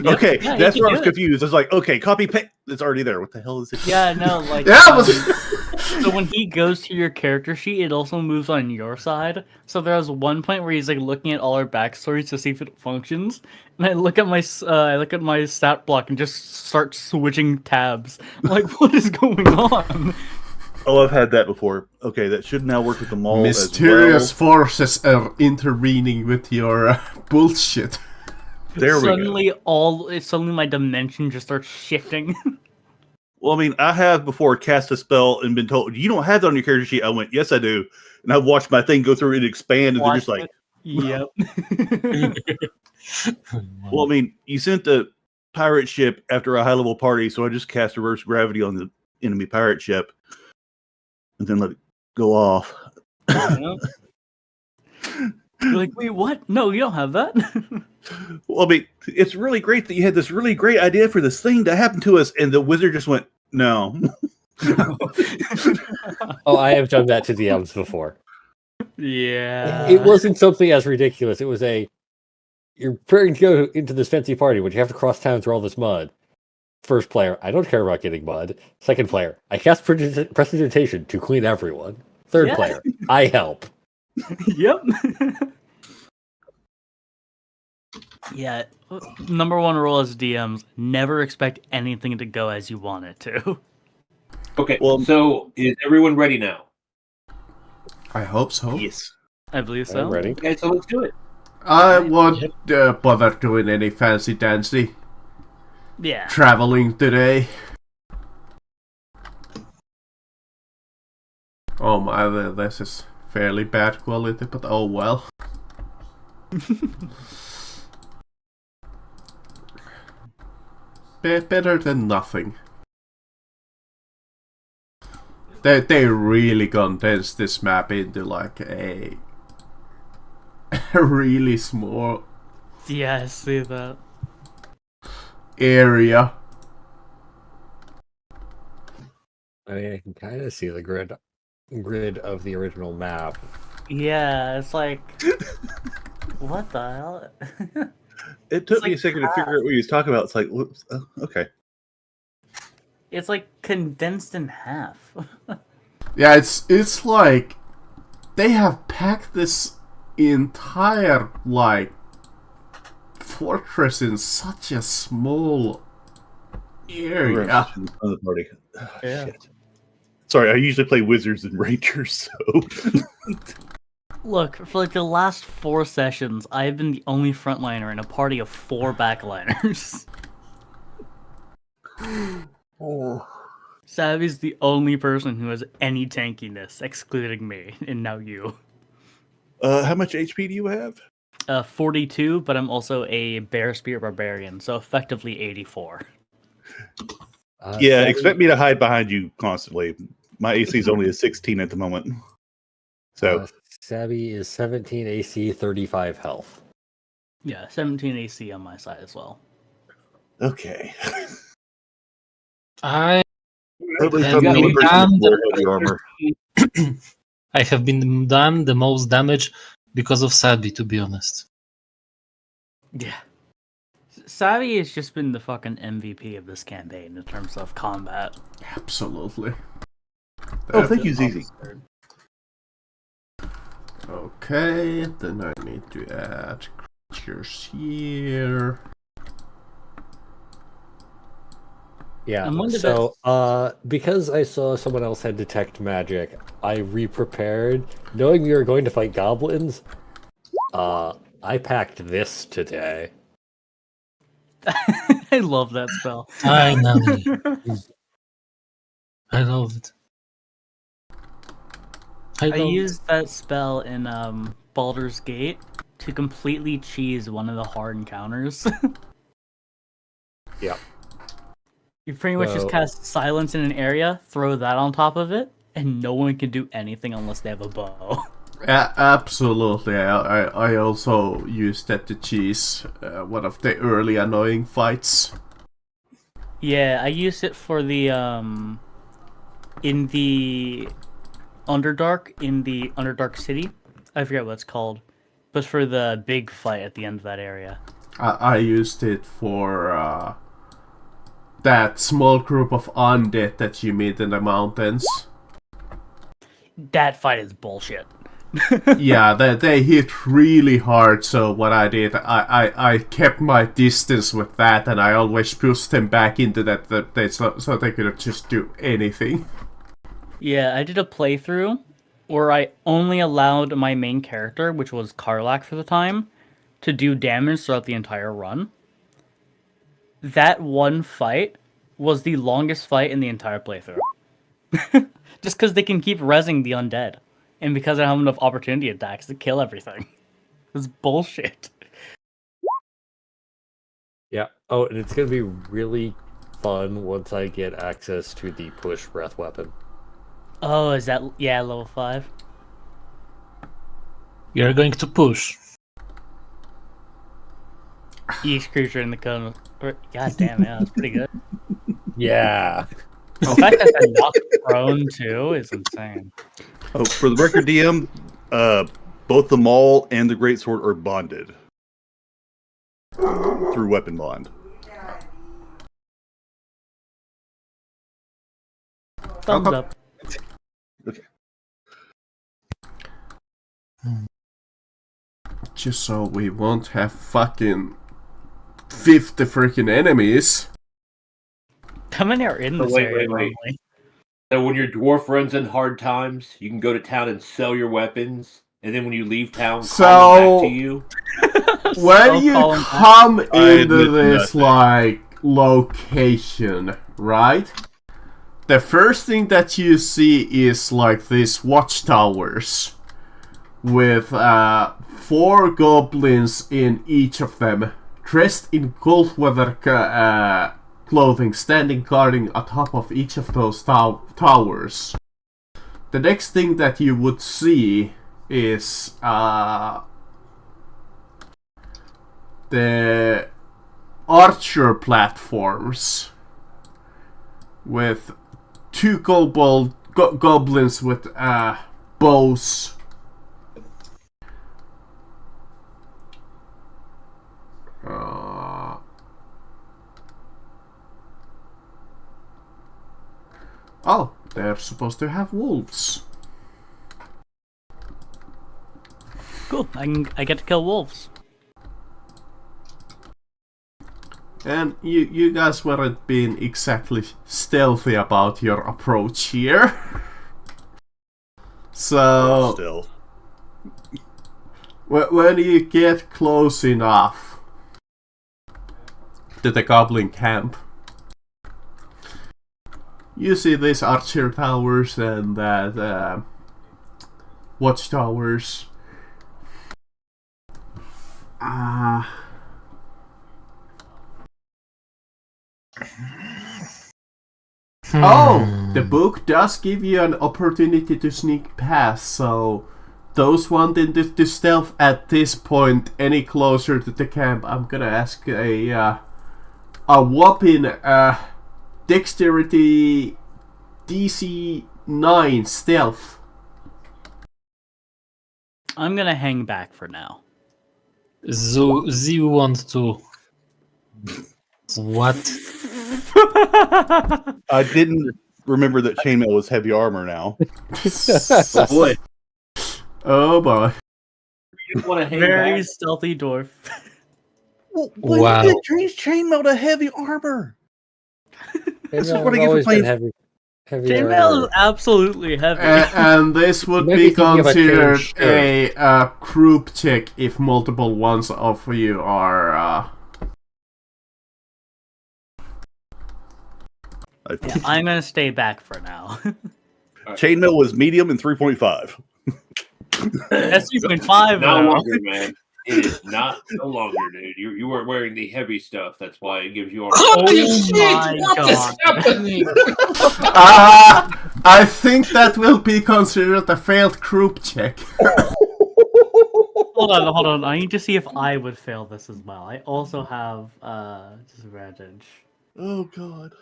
Speaker 6: Okay,
Speaker 1: yeah,
Speaker 6: that's
Speaker 1: you
Speaker 6: where I
Speaker 1: can
Speaker 6: was
Speaker 1: do it.
Speaker 6: confused. I was like, okay, copy paste. It's already there. What the hell is it?
Speaker 1: Yeah, no, like...
Speaker 4: Yeah, but
Speaker 1: So when he goes to your character sheet, it also moves on your side. So there was one point where he's like looking at all our backstories to see if it functions, and I look at my stat block and just start switching tabs. I'm like, what is going on?
Speaker 6: Oh, I've had that before. Okay, that should now work with the mall
Speaker 4: mysterious
Speaker 6: as well.
Speaker 4: forces are intervening with your bullshit.
Speaker 6: There we go.
Speaker 1: Suddenly my dimension just starts shifting.
Speaker 6: Well, I mean, I have before cast a spell and been told, you don't have that on your character sheet. I went, yes, I do. And I've watched my thing go through and expand, and they're just like,
Speaker 1: Yep.
Speaker 6: well, I mean, you sent the pirate ship after a high-level party, so I just cast reverse gravity on the enemy pirate ship and then let it go off.
Speaker 1: Yep. You're like, wait, what? No, you don't have that.
Speaker 6: Well, I mean, it's really great that you had this really great idea for this thing to happen to us, and the wizard just went, no.
Speaker 2: Oh, I have done that to DMs before.
Speaker 1: Yeah.
Speaker 2: It wasn't something as ridiculous. It was you're preparing to go into this fancy party, but you have to cross town through all this mud. First player, I don't care about getting mud. Second player, I cast prestidigitation to clean everyone. Third
Speaker 1: Yeah.
Speaker 2: player, I help.
Speaker 1: Yep. Yeah. Number 1 rule as DMs: never expect anything to go as you want it to.
Speaker 3: Okay,
Speaker 6: Well-
Speaker 3: so is everyone ready now?
Speaker 4: I hope so.
Speaker 6: Yes.
Speaker 1: I believe so.
Speaker 2: I'm ready.
Speaker 3: Okay, so let's do it.
Speaker 4: I won't bother doing any fancy dancy
Speaker 1: Yeah.
Speaker 4: traveling today. Oh my, this is fairly bad quality, but oh well. Better than nothing. They really condensed this map into like a really small
Speaker 1: Yeah, I see that.
Speaker 4: area.
Speaker 2: I mean, I can kind of see the grid of the original map.
Speaker 1: Yeah, it's like, what the hell?
Speaker 6: It took
Speaker 1: It's
Speaker 6: me
Speaker 1: like
Speaker 6: a second to figure out what he was talking about. It's like, whoops, oh, okay.
Speaker 1: It's like condensed in half.
Speaker 4: Yeah, it's like they have packed this entire like fortress in such a small area.
Speaker 6: On the party.
Speaker 1: Yeah.
Speaker 6: Shit. Sorry, I usually play wizards and rangers, so
Speaker 1: Look, for like the last 4 sessions, I've been the only frontliner in a party of 4 backliners. Savvy's the only person who has any tankiness, excluding me, and now you.
Speaker 6: how much HP do you have?
Speaker 1: 42, but I'm also a Bear Spear Barbarian, so effectively 84.
Speaker 6: Yeah,
Speaker 2: Savvy-
Speaker 6: expect me to hide behind you constantly. My AC is only a 16 at the moment. So
Speaker 2: Savvy is 17 AC, 35 health.
Speaker 1: Yeah, 17 AC on my side as well.
Speaker 6: okay.
Speaker 5: I
Speaker 6: At least
Speaker 5: have
Speaker 6: I'm the only
Speaker 5: been
Speaker 6: person with
Speaker 5: damned.
Speaker 6: full heavy armor.
Speaker 5: I have been done the most damage because of Sadby, to be honest.
Speaker 1: Yeah. Savvy has just been the fucking MVP of this campaign in terms of combat.
Speaker 4: Absolutely.
Speaker 6: Oh, thank you, Zizi.
Speaker 4: Okay, then I need to add creatures here.
Speaker 2: Yeah,
Speaker 1: I'm wondering
Speaker 2: so because I saw someone else had detect magic, I re-prepared. Knowing we were going to fight goblins, I packed this today.
Speaker 1: I love that spell.
Speaker 5: Finally. I love it.
Speaker 1: I
Speaker 5: love it.
Speaker 1: used that spell in Baldur's Gate to completely cheese one of the hard encounters.
Speaker 2: Yeah.
Speaker 1: You pretty much just
Speaker 2: So-
Speaker 1: cast silence in an area, throw that on top of it, and no one can do anything unless they have a bow.
Speaker 4: Absolutely. I also used that to cheese one of the early annoying fights.
Speaker 1: Yeah, I used it for the in the Underdark City. I forget what it's called, but for the big fight at the end of that area.
Speaker 4: I used it for that small group of undead that you meet in the mountains.
Speaker 1: That fight is bullshit.
Speaker 4: Yeah, they hit really hard, so what I did, I kept my distance with that, and I always pushed them back into that so they could just do anything.
Speaker 1: Yeah, I did a playthrough where I only allowed my main character, which was Karlak for the time, to do damage throughout the entire run. That one fight was the longest fight in the entire playthrough. Just because they can keep rezzing the undead. And because I don't have enough opportunity attacks to kill everything. It's bullshit.
Speaker 2: Yeah. Oh, and it's gonna be really fun once I get access to the push breath weapon.
Speaker 1: Oh, is that... Yeah, level 5.
Speaker 5: You're going to push.
Speaker 1: Each creature in the cone... God damn, yeah, that's pretty good.
Speaker 2: Yeah.
Speaker 1: The fact that they're knocked prone, too, is insane.
Speaker 6: Oh, for the record, DM, both the Maul and the Greatsword are bonded through weapon bond.
Speaker 1: Thumbs up.
Speaker 6: Okay.
Speaker 4: Just so we won't have fucking 50 freaking enemies.
Speaker 1: How many are in
Speaker 3: Oh,
Speaker 1: this
Speaker 3: wait,
Speaker 1: area
Speaker 3: wait.
Speaker 1: normally?
Speaker 3: So when your dwarf runs in hard times, you can go to town and sell your weapons, and then when you leave town, call them back to you.
Speaker 4: When you
Speaker 1: Colin,
Speaker 4: come
Speaker 6: I
Speaker 4: into
Speaker 6: admit
Speaker 4: this
Speaker 6: nothing.
Speaker 4: like location, right? The first thing that you see is like these watchtowers with 4 goblins in each of them, dressed in cold weather clothing, standing guarding atop of each of those towers. the next thing that you would see is the archer platforms with two goblins with bows. Oh, they're supposed to have wolves.
Speaker 1: Cool. I get to kill wolves.
Speaker 4: And you guys weren't being exactly stealthy about your approach here. So
Speaker 6: Still.
Speaker 4: when you get close enough to the goblin camp, you see these archer towers and that watchtowers. Oh, the book does give you an opportunity to sneak past, so those wanting to stealth at this point any closer to the camp, I'm gonna ask a whopping dexterity DC 9 stealth.
Speaker 1: I'm gonna hang back for now.
Speaker 5: Z want to. What?
Speaker 6: I didn't remember that chainmail was heavy armor now.
Speaker 3: Oh boy.
Speaker 4: Oh boy.
Speaker 3: You want to hang
Speaker 1: Very
Speaker 3: back?
Speaker 1: stealthy dwarf.
Speaker 6: Well,
Speaker 5: Wow.
Speaker 6: did change chainmail to heavy armor? This is what I get for
Speaker 2: always been
Speaker 6: playing.
Speaker 2: heavy
Speaker 1: Chainmail
Speaker 2: armor.
Speaker 1: is absolutely heavy.
Speaker 4: And this would
Speaker 2: Maybe
Speaker 4: be
Speaker 2: thinking about
Speaker 4: considered
Speaker 2: change,
Speaker 4: a group check if multiple ones of you are.
Speaker 1: Yeah, I'm gonna stay back for now.
Speaker 6: Chainmail was medium and 3.5.
Speaker 1: That's 3.5
Speaker 3: No
Speaker 1: now.
Speaker 3: longer, man. It is not no longer, dude. You weren't wearing the heavy stuff. That's why it gives you armor.
Speaker 5: Holy
Speaker 1: Oh
Speaker 5: shit!
Speaker 1: my
Speaker 5: What is
Speaker 1: God.
Speaker 5: happening?
Speaker 4: I think that will be considered a failed group check.
Speaker 1: Hold on. I need to see if I would fail this as well. I also have disadvantage.
Speaker 6: Oh god.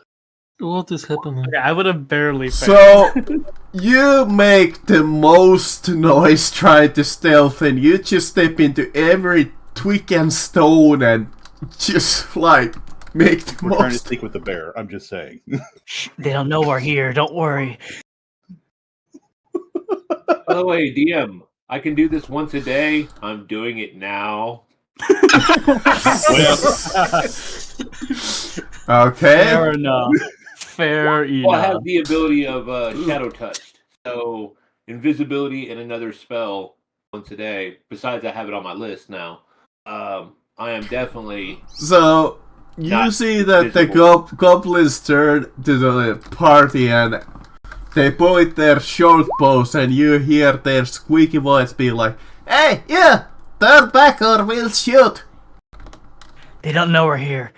Speaker 5: What is happening?
Speaker 1: Okay, I would have barely failed.
Speaker 4: So you make the most noise trying to stealth, and you just step into every twig and stone and just like make the
Speaker 6: We're trying to
Speaker 4: most.
Speaker 6: sneak with the bear. I'm just saying.
Speaker 1: They don't know we're here. Don't worry.
Speaker 3: By the way, DM, I can do this once a day. I'm doing it now.
Speaker 4: Okay.
Speaker 1: Fair enough. Fair
Speaker 3: Well, I
Speaker 1: enough.
Speaker 3: have the ability of Shadow Touch, so invisibility and another spell once a day. Besides, I have it on my list now. I am definitely
Speaker 4: So you
Speaker 3: Not
Speaker 4: see that the
Speaker 3: visible.
Speaker 4: goblins turn to the party and they point their short bows, and you hear their squeaky voice be like, "Hey, you! Turn back or we'll shoot!"
Speaker 1: They don't know we're here.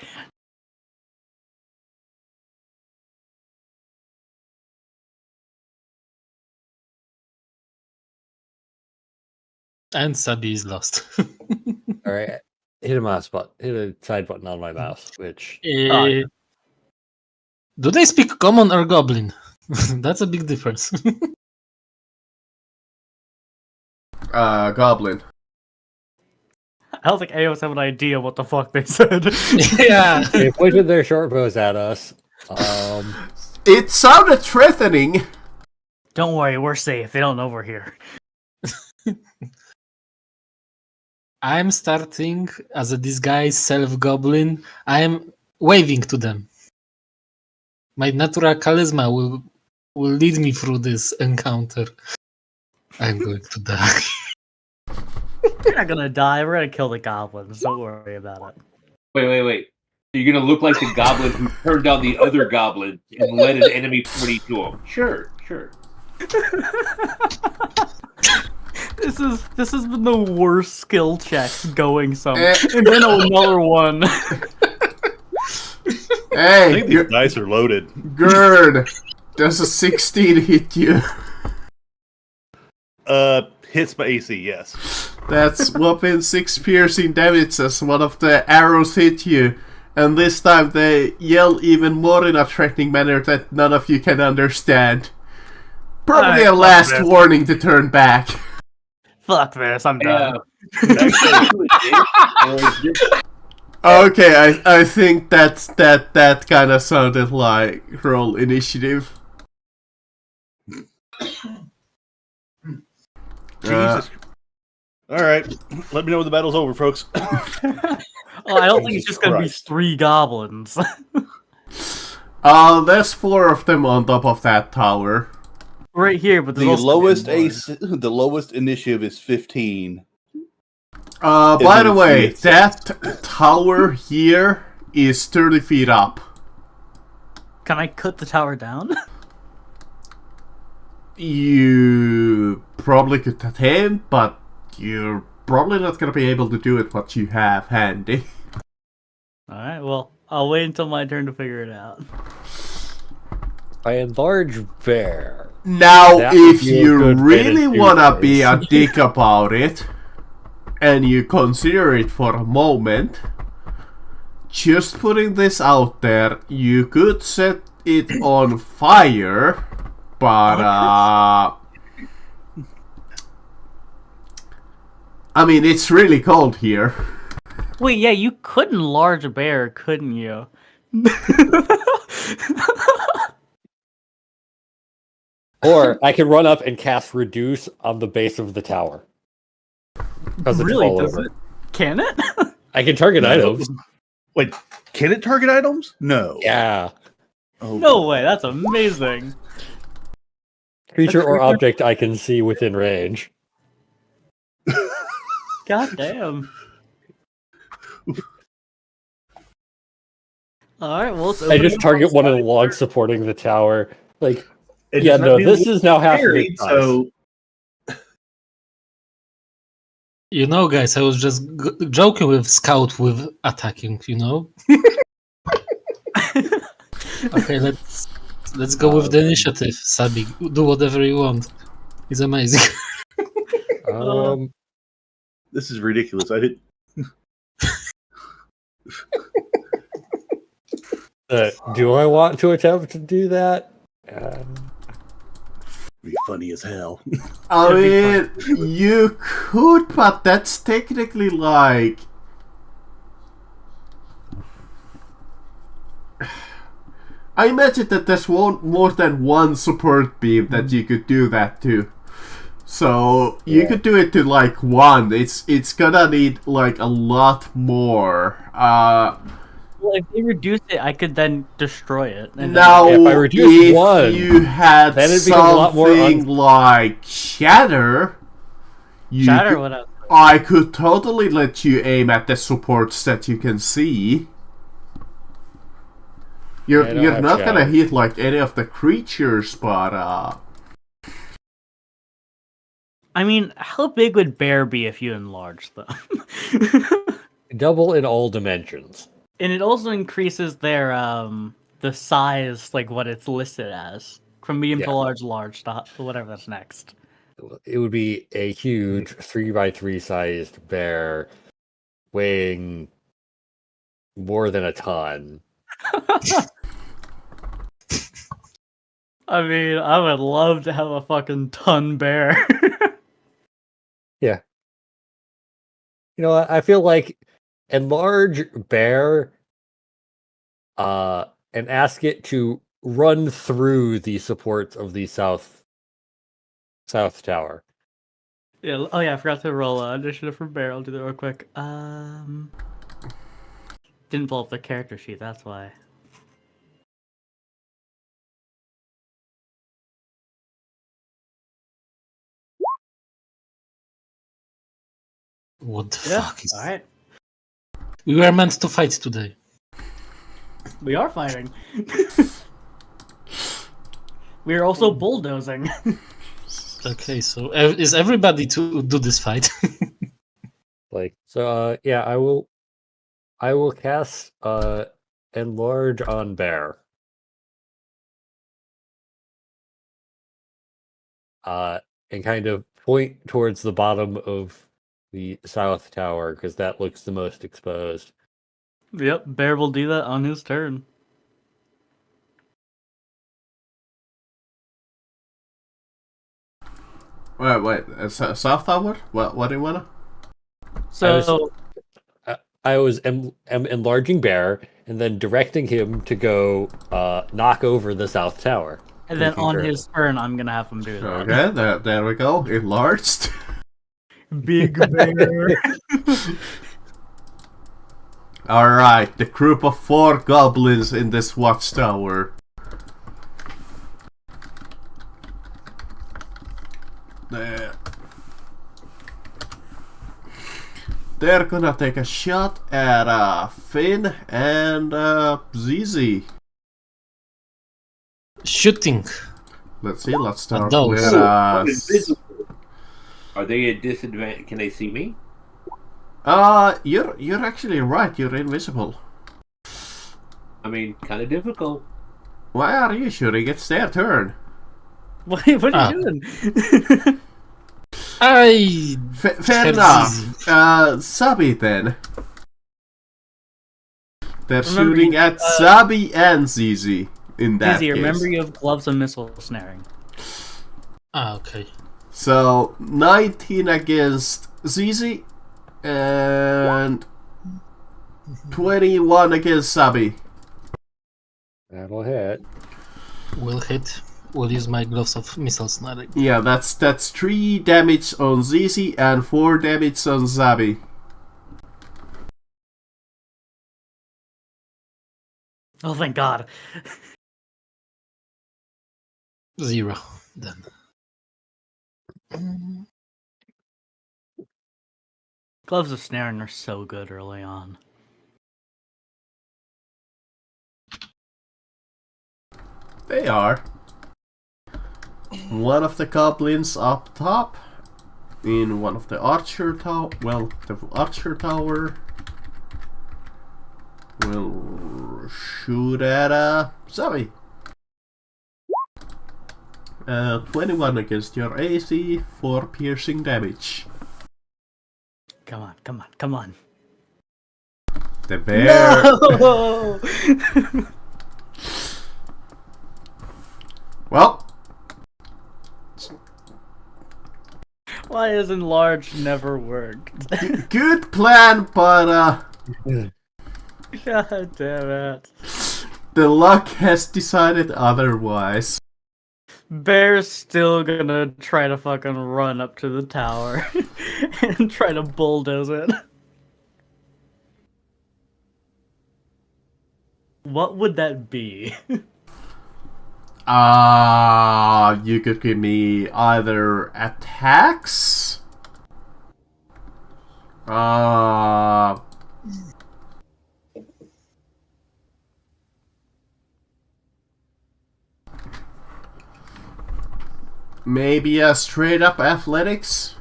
Speaker 5: And Sabi is lost.
Speaker 2: All right, hit a mouse button, hit a side button on my mouse, which
Speaker 5: Eh, do they speak common or goblin? That's a big difference.
Speaker 4: Goblin.
Speaker 1: I don't think any of us have an idea what the fuck they said.
Speaker 5: yeah.
Speaker 2: they pointed their short bows at us.
Speaker 4: It sounded threatening.
Speaker 1: Don't worry, we're safe. They don't know we're here.
Speaker 5: I'm starting as a disguised self-goblin. I'm waving to them. My natural charisma will lead me through this encounter. I'm going to die.
Speaker 1: We're not gonna die. We're gonna kill the goblins. Don't worry about it.
Speaker 3: Wait. You're gonna look like the goblin who turned down the other goblin and led an enemy party to him. Sure.
Speaker 1: This has been the worst skill check going somewhere.
Speaker 4: Eh.
Speaker 1: And then another one.
Speaker 6: I
Speaker 4: Hey,
Speaker 6: think these dice are loaded.
Speaker 4: Gerd, does a 16 hit you?
Speaker 6: Hits by AC, yes.
Speaker 4: That's whopping 6 piercing damage as one of the arrows hit you. And this time they yell even more in a threatening manner that none of you can understand. Probably a last warning to turn back.
Speaker 1: Fuck this, I'm done.
Speaker 4: Okay, I think that kind of sounded like roll initiative.
Speaker 6: Jesus. All right, let me know when the battle's over, folks.
Speaker 1: Oh, I don't think it's just gonna be 3 goblins.
Speaker 4: There's 4 of them on top of that tower.
Speaker 1: Right here, but there's
Speaker 6: The
Speaker 1: also
Speaker 6: lowest
Speaker 1: more.
Speaker 6: AC, the lowest initiative is 15.
Speaker 4: By the way,
Speaker 6: it's-
Speaker 4: that tower here is 30 feet up.
Speaker 1: Can I cut the tower down?
Speaker 4: You probably could attempt, but you're probably not gonna be able to do it what you have handy.
Speaker 1: Alright, well, I'll wait until my turn to figure it out.
Speaker 2: By a large bear.
Speaker 4: Now,
Speaker 2: That would
Speaker 4: if
Speaker 2: be a
Speaker 4: you
Speaker 2: good way to
Speaker 4: really
Speaker 2: do
Speaker 4: wanna be a
Speaker 2: things.
Speaker 4: dick about it, and you consider it for a moment, just putting this out there, you could set it on fire, but I mean, it's really cold here.
Speaker 1: Wait, yeah, you could enlarge a bear, couldn't you?
Speaker 2: Or I can run up and cast Reduce on the base of the tower. Does it
Speaker 1: Really?
Speaker 2: fall
Speaker 1: Does
Speaker 2: over?
Speaker 1: it? Can it?
Speaker 2: I can target items.
Speaker 6: Wait, can it target items? No.
Speaker 2: Yeah.
Speaker 6: Oh,
Speaker 1: No way, that's amazing.
Speaker 2: Creature or object I can see within range.
Speaker 1: God damn. Alright, well, let's
Speaker 2: I
Speaker 1: open
Speaker 2: just
Speaker 1: it up
Speaker 2: target
Speaker 1: on
Speaker 2: one of the
Speaker 1: side.
Speaker 2: logs supporting the tower. Like,
Speaker 7: It
Speaker 2: yeah,
Speaker 7: does not
Speaker 2: no,
Speaker 7: mean
Speaker 2: this is now half of
Speaker 7: buried,
Speaker 2: its size.
Speaker 7: so
Speaker 5: You know, guys, I was just joking with Scout with attacking. You know. Okay, let's go with the initiative. Sabi, do whatever you want. It's amazing.
Speaker 6: this is ridiculous. I did.
Speaker 2: Do I want to attempt to do that?
Speaker 6: Be funny as hell.
Speaker 4: I mean, you could, but that's technically like... I imagine that there's more than one support beam that you could do that to. So, you could do it to like 1. It's gonna need like a lot more.
Speaker 1: Well, if they reduce it, I could then destroy it. And
Speaker 4: Now,
Speaker 2: if I reduce
Speaker 4: if
Speaker 2: 1,
Speaker 4: you had
Speaker 2: then it becomes a lot more
Speaker 4: something like Shatter, you
Speaker 1: Shatter,
Speaker 4: could-
Speaker 1: what else?
Speaker 4: I could totally let you aim at the supports that you can see. You're
Speaker 2: I don't
Speaker 4: you're
Speaker 2: have
Speaker 4: not gonna
Speaker 2: Shatter.
Speaker 4: hit like any of the creatures, but
Speaker 1: I mean, how big would bear be if you enlarge them?
Speaker 2: double in all dimensions.
Speaker 1: And it also increases their the size, like what it's listed as, from medium
Speaker 2: Yeah.
Speaker 1: to large to whatever that's next.
Speaker 2: It would be a huge 3x3 sized bear weighing more than a ton.
Speaker 1: I mean, I would love to have a fucking ton bear.
Speaker 2: You know, I feel like enlarge bear and ask it to run through the supports of the south tower.
Speaker 1: Yeah. Oh yeah, I forgot to roll initiative for bear. I'll do that real quick. Didn't pull up the character sheet. That's why.
Speaker 5: What the
Speaker 1: Yeah.
Speaker 5: fuck is?
Speaker 1: All right.
Speaker 5: We were meant to fight today.
Speaker 1: We are fighting. We are also bulldozing.
Speaker 5: Okay, so is everybody to do this fight?
Speaker 2: Like, so yeah, I will cast enlarge on bear. And kind of point towards the bottom of the south tower because that looks the most exposed.
Speaker 1: Yep, Bear will do that on his turn.
Speaker 4: Wait, South Tower? What do you wanna?
Speaker 1: So
Speaker 2: I was enlarging Bear and then directing him to go knock over the south tower.
Speaker 1: and then on his turn, I'm gonna have him do that.
Speaker 4: Okay, there we go. Enlarged.
Speaker 1: Big Bear.
Speaker 4: Alright, the group of 4 goblins in this watchtower. They're gonna take a shot at Finn and ZZ.
Speaker 5: Shooting.
Speaker 4: Let's see, let's start
Speaker 5: Those.
Speaker 4: with
Speaker 3: I'm invisible. Are they at disadvantage? Can they see me?
Speaker 4: You're actually right, you're invisible.
Speaker 3: I mean, kind of difficult.
Speaker 4: Why are you shooting? It's their turn.
Speaker 1: what are you doing?
Speaker 5: I
Speaker 4: Fair
Speaker 5: have
Speaker 4: enough.
Speaker 5: ZZ.
Speaker 4: Sabi then. They're
Speaker 1: Remember,
Speaker 4: shooting at Sabi and ZZ in that
Speaker 1: Easy,
Speaker 4: case.
Speaker 1: remember you have gloves and missile snaring.
Speaker 5: Okay.
Speaker 4: So 19 against ZZ and 21 against Sabi.
Speaker 2: That'll hit.
Speaker 5: Will hit. Will use my gloves of missile snaring.
Speaker 4: Yeah, that's 3 damage on ZZ and 4 damage on Sabi.
Speaker 1: Oh, thank God.
Speaker 5: 0. Then.
Speaker 1: Gloves of snaring are so good early on.
Speaker 4: They are. One of the goblins up top in one of the archer tower. Well, the archer tower will shoot at Sabi. 21 against your AC for piercing damage.
Speaker 1: Come on, come on, come on.
Speaker 4: The bear.
Speaker 1: No!
Speaker 4: Well,
Speaker 1: Why has enlarge never worked?
Speaker 4: good plan, but
Speaker 1: God damn it.
Speaker 4: the luck has decided otherwise.
Speaker 1: Bear's still gonna try to fucking run up to the tower and try to bulldoze it. What would that be?
Speaker 4: You could give me either attacks. Maybe a straight up athletics.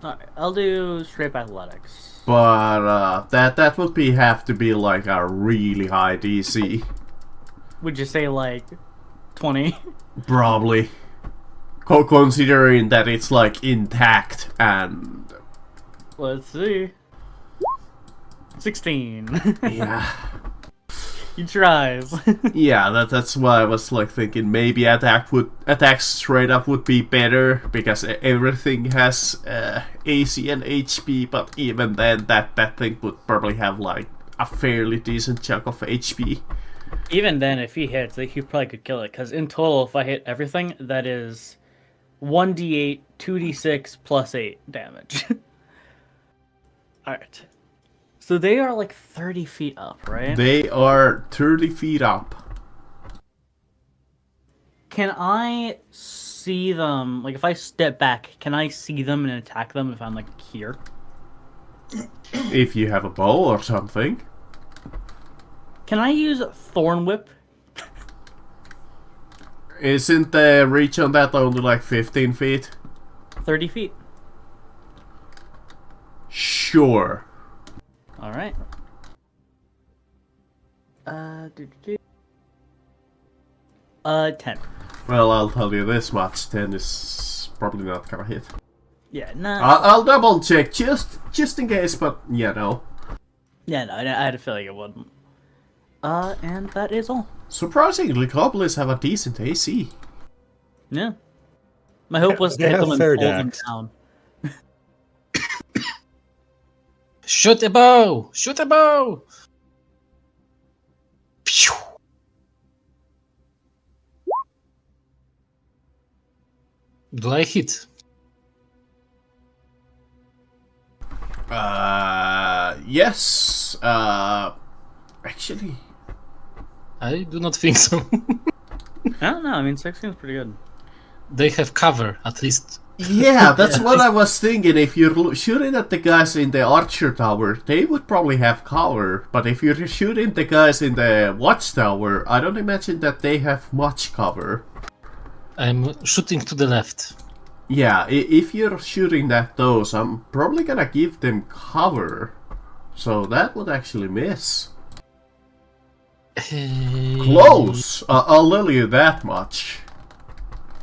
Speaker 1: Alright, I'll do straight athletics.
Speaker 4: But that would have to be like a really high DC.
Speaker 1: Would you say like 20?
Speaker 4: Probably. Considering that it's like intact and
Speaker 1: Let's see. 16.
Speaker 4: yeah.
Speaker 1: He tries.
Speaker 4: Yeah, that's why I was like thinking maybe attacks straight up would be better because everything has AC and HP, but even then that thing would probably have like a fairly decent chunk of HP.
Speaker 1: Even then, if he hits, he probably could kill it. Because in total, if I hit everything, that is 1d8, 2d6, plus 8 damage. Alright. So they are like 30 feet up, right?
Speaker 4: They are 30 feet up.
Speaker 1: Can I see them? Like, if I step back, can I see them and attack them if I'm, like, here?
Speaker 4: If you have a bow or something.
Speaker 1: Can I use Thorn Whip?
Speaker 4: Isn't the reach on that only like 15 feet?
Speaker 1: 30 feet.
Speaker 4: Sure.
Speaker 1: Alright. 10.
Speaker 4: Well, I'll tell you this much. 10 is probably not gonna hit.
Speaker 1: Yeah, nah.
Speaker 4: I'll double check just in case, but yeah, no.
Speaker 1: Yeah, no, I had a feeling it wouldn't. And that is all.
Speaker 4: Surprisingly, goblins have a decent AC.
Speaker 1: Yeah. My hope was to
Speaker 2: They
Speaker 1: hit
Speaker 2: have
Speaker 1: them and
Speaker 2: fair
Speaker 1: pull them
Speaker 2: dex.
Speaker 1: down.
Speaker 5: Shoot a bow! Shoot a bow! Pew! Do I hit?
Speaker 4: Yes. Actually,
Speaker 5: I do not think so.
Speaker 1: I don't know. I mean, 16 is pretty good.
Speaker 5: They have cover, at least.
Speaker 4: yeah, that's what I was thinking. If you're shooting at the guys in the archer tower, they would probably have cover. But if you're shooting the guys in the watchtower, I don't imagine that they have much cover.
Speaker 5: I'm shooting to the left.
Speaker 4: Yeah, if you're shooting at those, I'm probably gonna give them cover. So that would actually miss. Close! I'll tell you that much.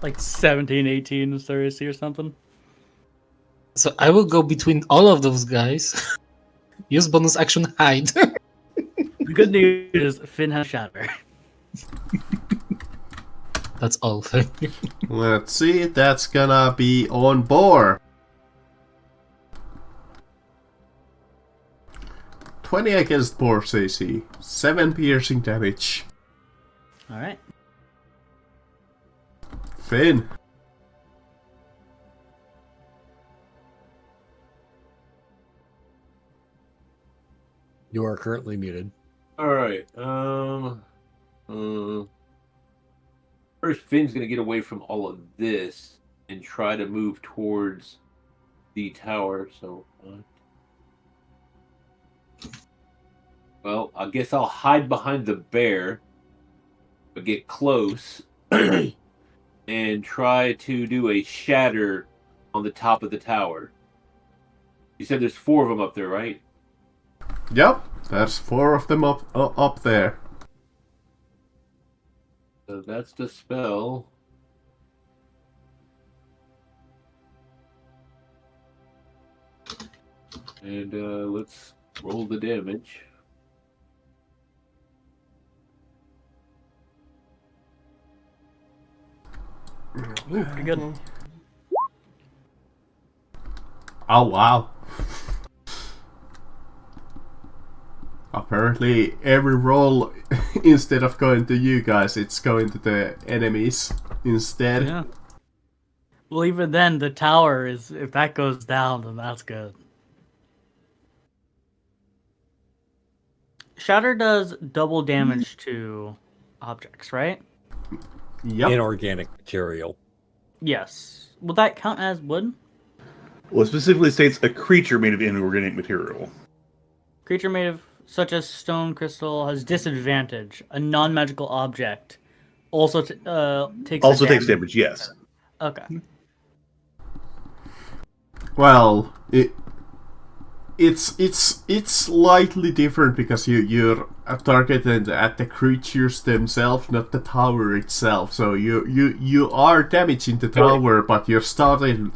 Speaker 1: Like 17, 18 is their AC or something.
Speaker 5: So I will go between all of those guys. Use bonus action hide.
Speaker 1: The good news is Finn has Shatter.
Speaker 5: That's all. Thank you.
Speaker 4: Let's see, that's gonna be on board. 20 against Boar's AC, 7 piercing damage.
Speaker 1: Alright.
Speaker 4: Finn.
Speaker 2: You are currently muted.
Speaker 3: Alright, first Finn's gonna get away from all of this and try to move towards the tower, so... well, I guess I'll hide behind the bear, but get close, and try to do a shatter on the top of the tower. You said there's 4 of them up there, right?
Speaker 4: Yep, there's 4 of them up there.
Speaker 3: So that's the spell. And let's roll the damage.
Speaker 1: Ooh, pretty good.
Speaker 4: Oh wow. Apparently every roll, instead of going to you guys, it's going to the enemies instead.
Speaker 1: Yeah. Well, even then, the tower is, if that goes down, then that's good. Shatter does double damage to objects, right?
Speaker 4: Yep.
Speaker 2: Inorganic material.
Speaker 1: Yes. Will that count as wood?
Speaker 6: Well, it specifically states a creature made of inorganic material.
Speaker 1: Creature made of such as stone, crystal has disadvantage. A non-magical object also takes
Speaker 6: Also takes damage, yes.
Speaker 1: Okay.
Speaker 4: Well, it's slightly different because you're targeted at the creatures themselves, not the tower itself. So you are damaging the tower, but you're starting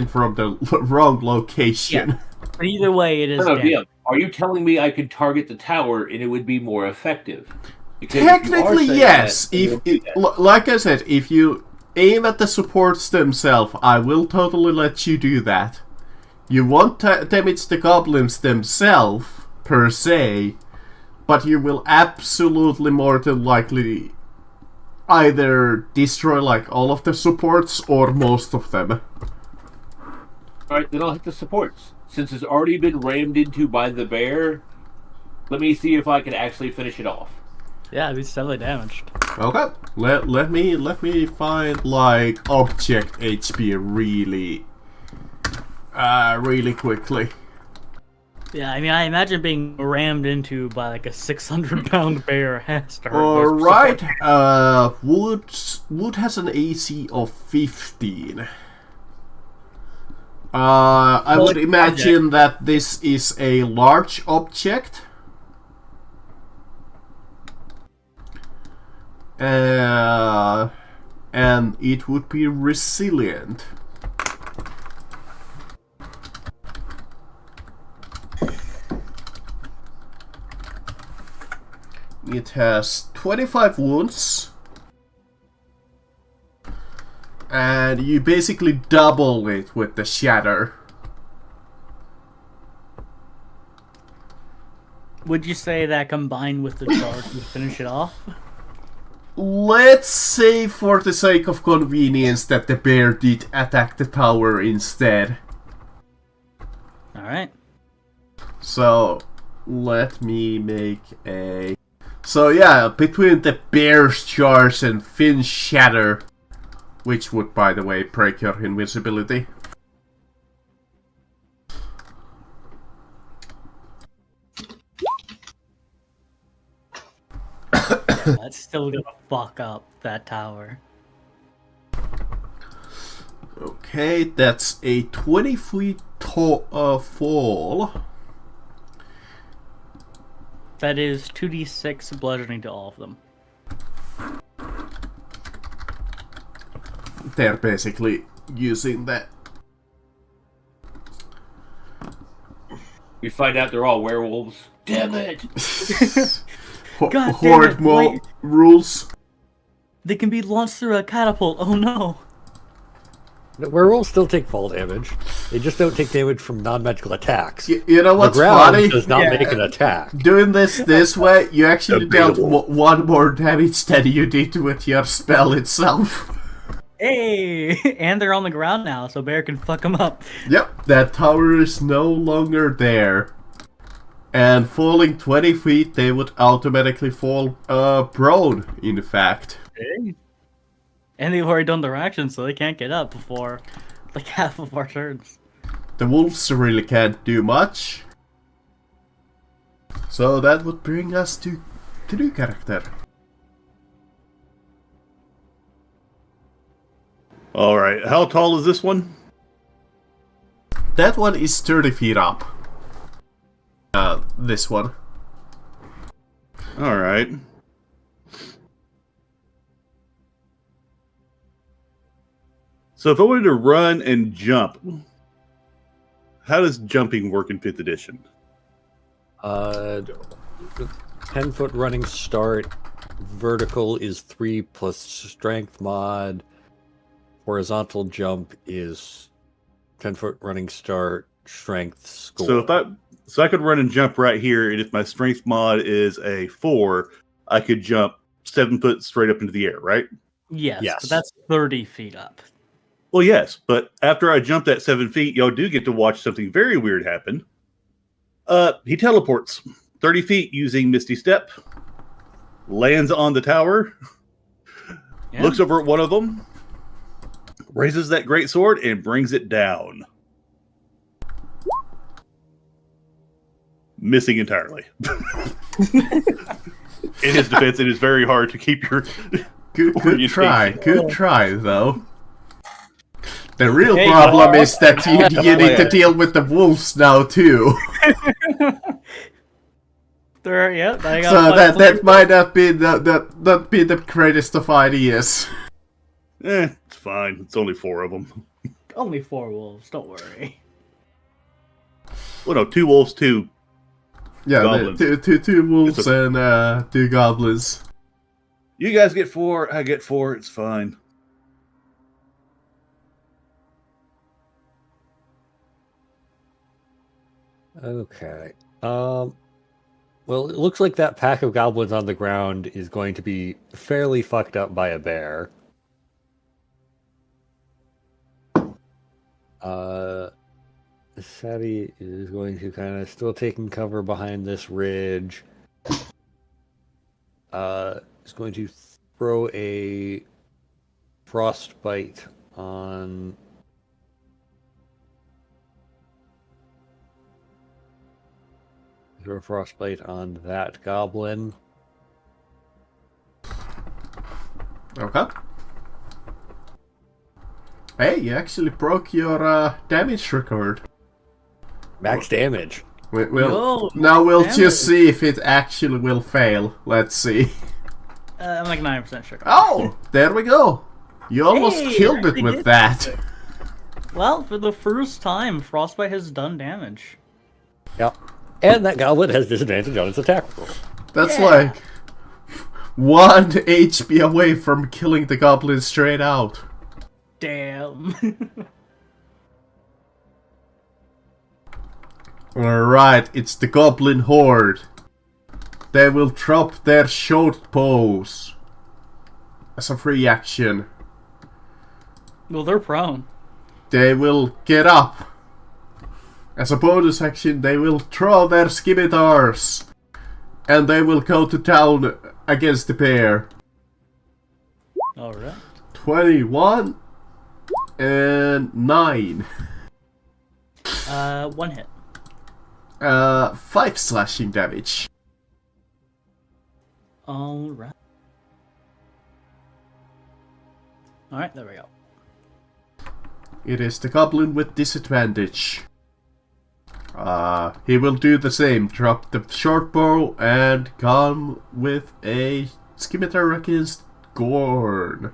Speaker 4: from the wrong location.
Speaker 1: Yeah. But either way, it is
Speaker 3: No,
Speaker 1: damage.
Speaker 3: yeah. Are you telling me I could target the tower and it would be more effective? Because
Speaker 4: Technically,
Speaker 3: if you are saying
Speaker 4: yes.
Speaker 3: that, then we'll do that.
Speaker 4: Like I said, if you aim at the supports themselves, I will totally let you do that. You won't damage the goblins themselves, per se, but you will absolutely more than likely either destroy like all of the supports or most of them.
Speaker 3: Alright, then I'll hit the supports. Since it's already been rammed into by the bear, let me see if I can actually finish it off.
Speaker 1: Yeah, it's heavily damaged.
Speaker 4: Okay, let me find like object HP really quickly.
Speaker 1: Yeah, I mean, I imagine being rammed into by like a 600-pound bear has to hurt.
Speaker 4: All
Speaker 1: those
Speaker 4: right,
Speaker 1: support.
Speaker 4: wood has an AC of 15. I would imagine that this is a large object. And it would be resilient. It has 25 wounds. And you basically double it with the shatter.
Speaker 1: Would you say that combined with the charge would finish it off?
Speaker 4: Let's say for the sake of convenience that the bear did attack the tower instead.
Speaker 1: Alright.
Speaker 4: So, let me make a... So yeah, between the bear's charge and Finn's shatter, which would, by the way, break your invisibility.
Speaker 1: That's still gonna fuck up that tower.
Speaker 4: Okay, that's a 20 feet fall.
Speaker 1: That is 2d6 bludgeoning to all of them.
Speaker 4: They're basically using that.
Speaker 3: You find out they're all werewolves. Damn it!
Speaker 1: God damn
Speaker 4: Horde
Speaker 1: it, wait.
Speaker 4: rules.
Speaker 1: They can be launched through a catapult. Oh no.
Speaker 2: Werewolves still take fall damage. They just don't take damage from non-magical attacks.
Speaker 4: You know what's
Speaker 2: the ground
Speaker 4: funny?
Speaker 2: does not
Speaker 1: Yeah.
Speaker 2: make an attack.
Speaker 4: Doing this way, you actually dealt
Speaker 6: Debatable.
Speaker 4: one more damage than you did with your spell itself.
Speaker 1: Hey! And they're on the ground now, so Bear can fuck them up.
Speaker 4: Yep, that tower is no longer there. And falling 20 feet, they would automatically fall prone, in fact.
Speaker 1: Hey. And they've already done their action, so they can't get up before like half of our turns.
Speaker 4: The wolves really can't do much. So that would bring us to new character.
Speaker 6: Alright, how tall is this one?
Speaker 4: That one is 30 feet up. This one.
Speaker 6: Alright. So if I wanted to run and jump, how does jumping work in 5th edition?
Speaker 2: 10-foot running start. Vertical is 3 plus strength mod. Horizontal jump is 10-foot running start, strength score.
Speaker 6: So I could run and jump right here, and if my strength mod is a 4, I could jump 7 foot straight up into the air, right?
Speaker 1: Yes,
Speaker 2: Yes.
Speaker 1: but that's 30 feet up.
Speaker 6: Well, yes, but after I jump that 7 feet, y'all do get to watch something very weird happen. He teleports 30 feet using Misty Step, lands on the tower,
Speaker 1: Yeah.
Speaker 6: looks over at one of them, raises that great sword, and brings it down. Missing entirely. In his defense, it is very hard to keep your...
Speaker 4: Good try.
Speaker 6: orientation.
Speaker 4: Good try, though. The real
Speaker 1: Hey,
Speaker 4: problem
Speaker 1: no.
Speaker 4: is that you need to deal with the wolves now, too.
Speaker 1: There, yeah, they got
Speaker 4: So
Speaker 1: five
Speaker 4: that might not be the greatest of ideas.
Speaker 6: It's fine. It's only 4 of them.
Speaker 1: Only 4 wolves, don't worry.
Speaker 6: Well, no, 2 wolves, 2.
Speaker 4: Yeah,
Speaker 6: Goblins.
Speaker 4: two wolves and 2 goblins.
Speaker 6: You guys get 4, I get 4, it's fine.
Speaker 2: Okay. Well, it looks like that pack of goblins on the ground is going to be fairly fucked up by a bear. Savvy is going to kind of still taking cover behind this ridge. Is going to throw a frostbite on frostbite on that goblin.
Speaker 4: Okay. Hey, you actually broke your damage record.
Speaker 2: Max damage.
Speaker 4: Now we'll
Speaker 1: damage.
Speaker 4: just see if it actually will fail. Let's see.
Speaker 1: I'm like 9% sure.
Speaker 4: Oh, there we go. You almost
Speaker 1: Hey,
Speaker 4: killed it
Speaker 1: actually
Speaker 4: with
Speaker 1: did.
Speaker 4: that.
Speaker 1: Well, for the first time, Frostbite has done damage.
Speaker 2: Yep. And that goblin has disadvantage on its attack roll.
Speaker 4: That's
Speaker 1: Yeah.
Speaker 4: like 1 HP away from killing the goblin straight out.
Speaker 1: Damn.
Speaker 4: Alright, it's the goblin horde. They will drop their short bows as a free action.
Speaker 1: Well, they're prone.
Speaker 4: They will get up. As a bonus action, they will draw their scimitars. And they will go to town against the bear.
Speaker 1: Alright.
Speaker 4: 21 and 9.
Speaker 1: 1 hit.
Speaker 4: 5 slashing damage.
Speaker 1: Alright. Alright, there we go.
Speaker 4: It is the goblin with disadvantage. He will do the same. Drop the short bow and come with a scimitar against Gorn.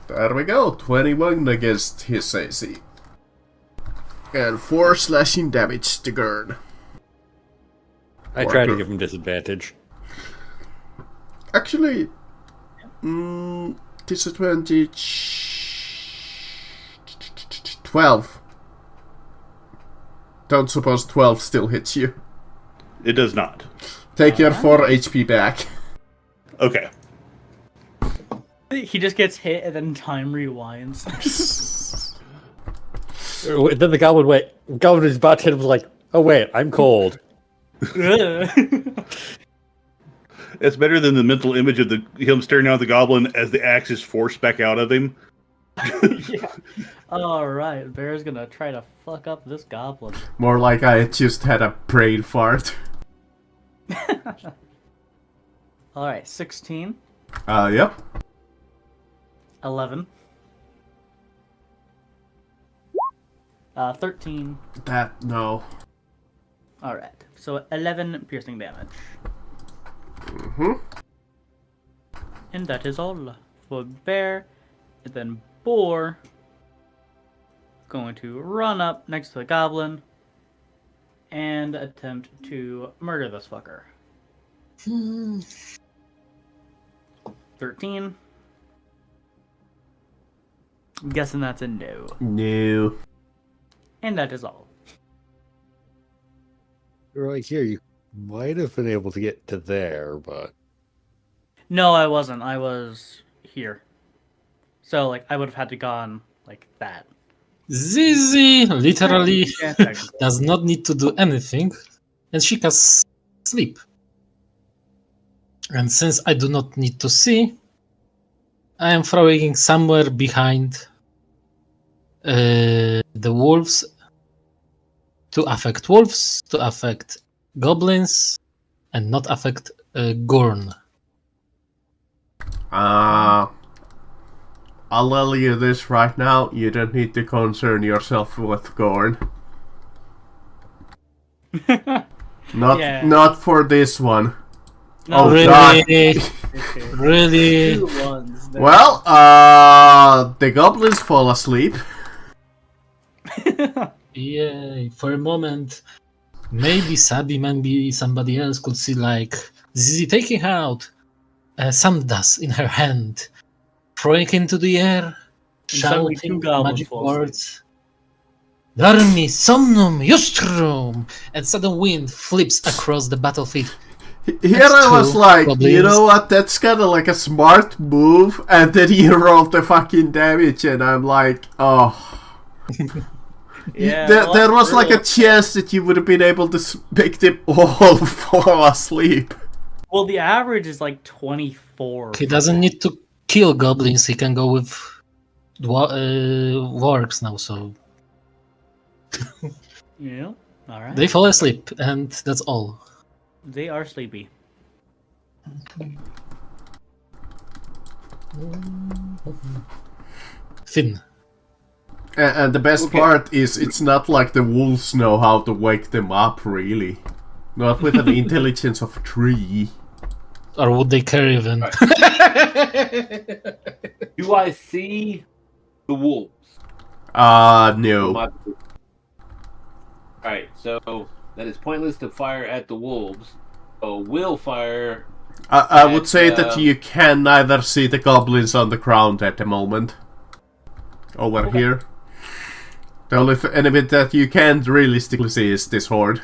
Speaker 4: There we go. 21 against his AC. And 4 slashing damage to Gorn.
Speaker 2: I tried to give him disadvantage.
Speaker 4: Actually, disadvantage 12. Don't suppose 12 still hits you.
Speaker 6: It does not.
Speaker 4: Take your 4 HP back.
Speaker 6: Okay.
Speaker 1: He just gets hit and then time rewinds.
Speaker 2: Then the goblin is about to hit him, was like, oh wait, I'm cold.
Speaker 6: It's better than the mental image of him staring down at the goblin as the axe is forced back out of him.
Speaker 1: Yeah. Alright, Bear's gonna try to fuck up this goblin.
Speaker 4: More like I just had a brain fart.
Speaker 1: Alright, 16,
Speaker 4: Yep.
Speaker 1: 11, 13.
Speaker 4: No.
Speaker 1: Alright, so 11 piercing damage.
Speaker 4: Mm-hmm.
Speaker 1: And that is all for Bear. And then Boar going to run up next to the goblin and attempt to murder this fucker. 13. I'm guessing that's a no.
Speaker 4: No.
Speaker 1: And that is all.
Speaker 2: Right here, you might have been able to get to there, but
Speaker 1: No, I wasn't. I was here. So, like, I would have had to gone like that.
Speaker 5: Zizi literally
Speaker 1: Yeah, technically.
Speaker 5: does not need to do anything, and she can sleep. And since I do not need to see, I am throwing somewhere behind the wolves to affect wolves, to affect goblins, and not affect Gorn.
Speaker 4: I'll tell you this right now, you don't need to concern yourself with Gorn.
Speaker 1: Yeah.
Speaker 4: Not for this one.
Speaker 1: No,
Speaker 4: Oh,
Speaker 5: really,
Speaker 4: God.
Speaker 5: really.
Speaker 1: 2 ones. there.
Speaker 4: Well, the goblins fall asleep.
Speaker 5: Yay! For a moment, maybe Sabi, maybe somebody else could see like Zizi taking out some dust in her hand, throwing it into the air,
Speaker 1: suddenly 2
Speaker 5: shouting
Speaker 1: goblins
Speaker 5: magic
Speaker 1: fall asleep.
Speaker 5: words. Dormi somnum justrum, and sudden wind flips across the battlefield.
Speaker 4: Here
Speaker 5: That's
Speaker 4: I was
Speaker 5: 2
Speaker 4: like, you
Speaker 5: goblins.
Speaker 4: know what, that's kind of like a smart move, and then you rolled the fucking damage, and I'm like, oh.
Speaker 1: Yeah,
Speaker 4: there was like a
Speaker 1: brutal.
Speaker 4: chance that you would have been able to make them all fall asleep.
Speaker 1: Well, the average is like 24.
Speaker 5: He doesn't need to kill goblins. He can go with wargs now, so
Speaker 1: Yeah. Alright.
Speaker 5: they fall asleep, and that's all.
Speaker 1: They are sleepy.
Speaker 5: Finn.
Speaker 4: And the best part is, it's not like the wolves know how to wake them up, really. Not with an intelligence of 3.
Speaker 5: Or would they care even?
Speaker 3: Do I see the wolves?
Speaker 4: No.
Speaker 3: Alright, so that it's pointless to fire at the wolves. So we'll fire.
Speaker 4: I would say that
Speaker 3: um,
Speaker 4: you can neither see the goblins on the ground at the moment. Over here. The only enemy that you can't realistically see is this horde.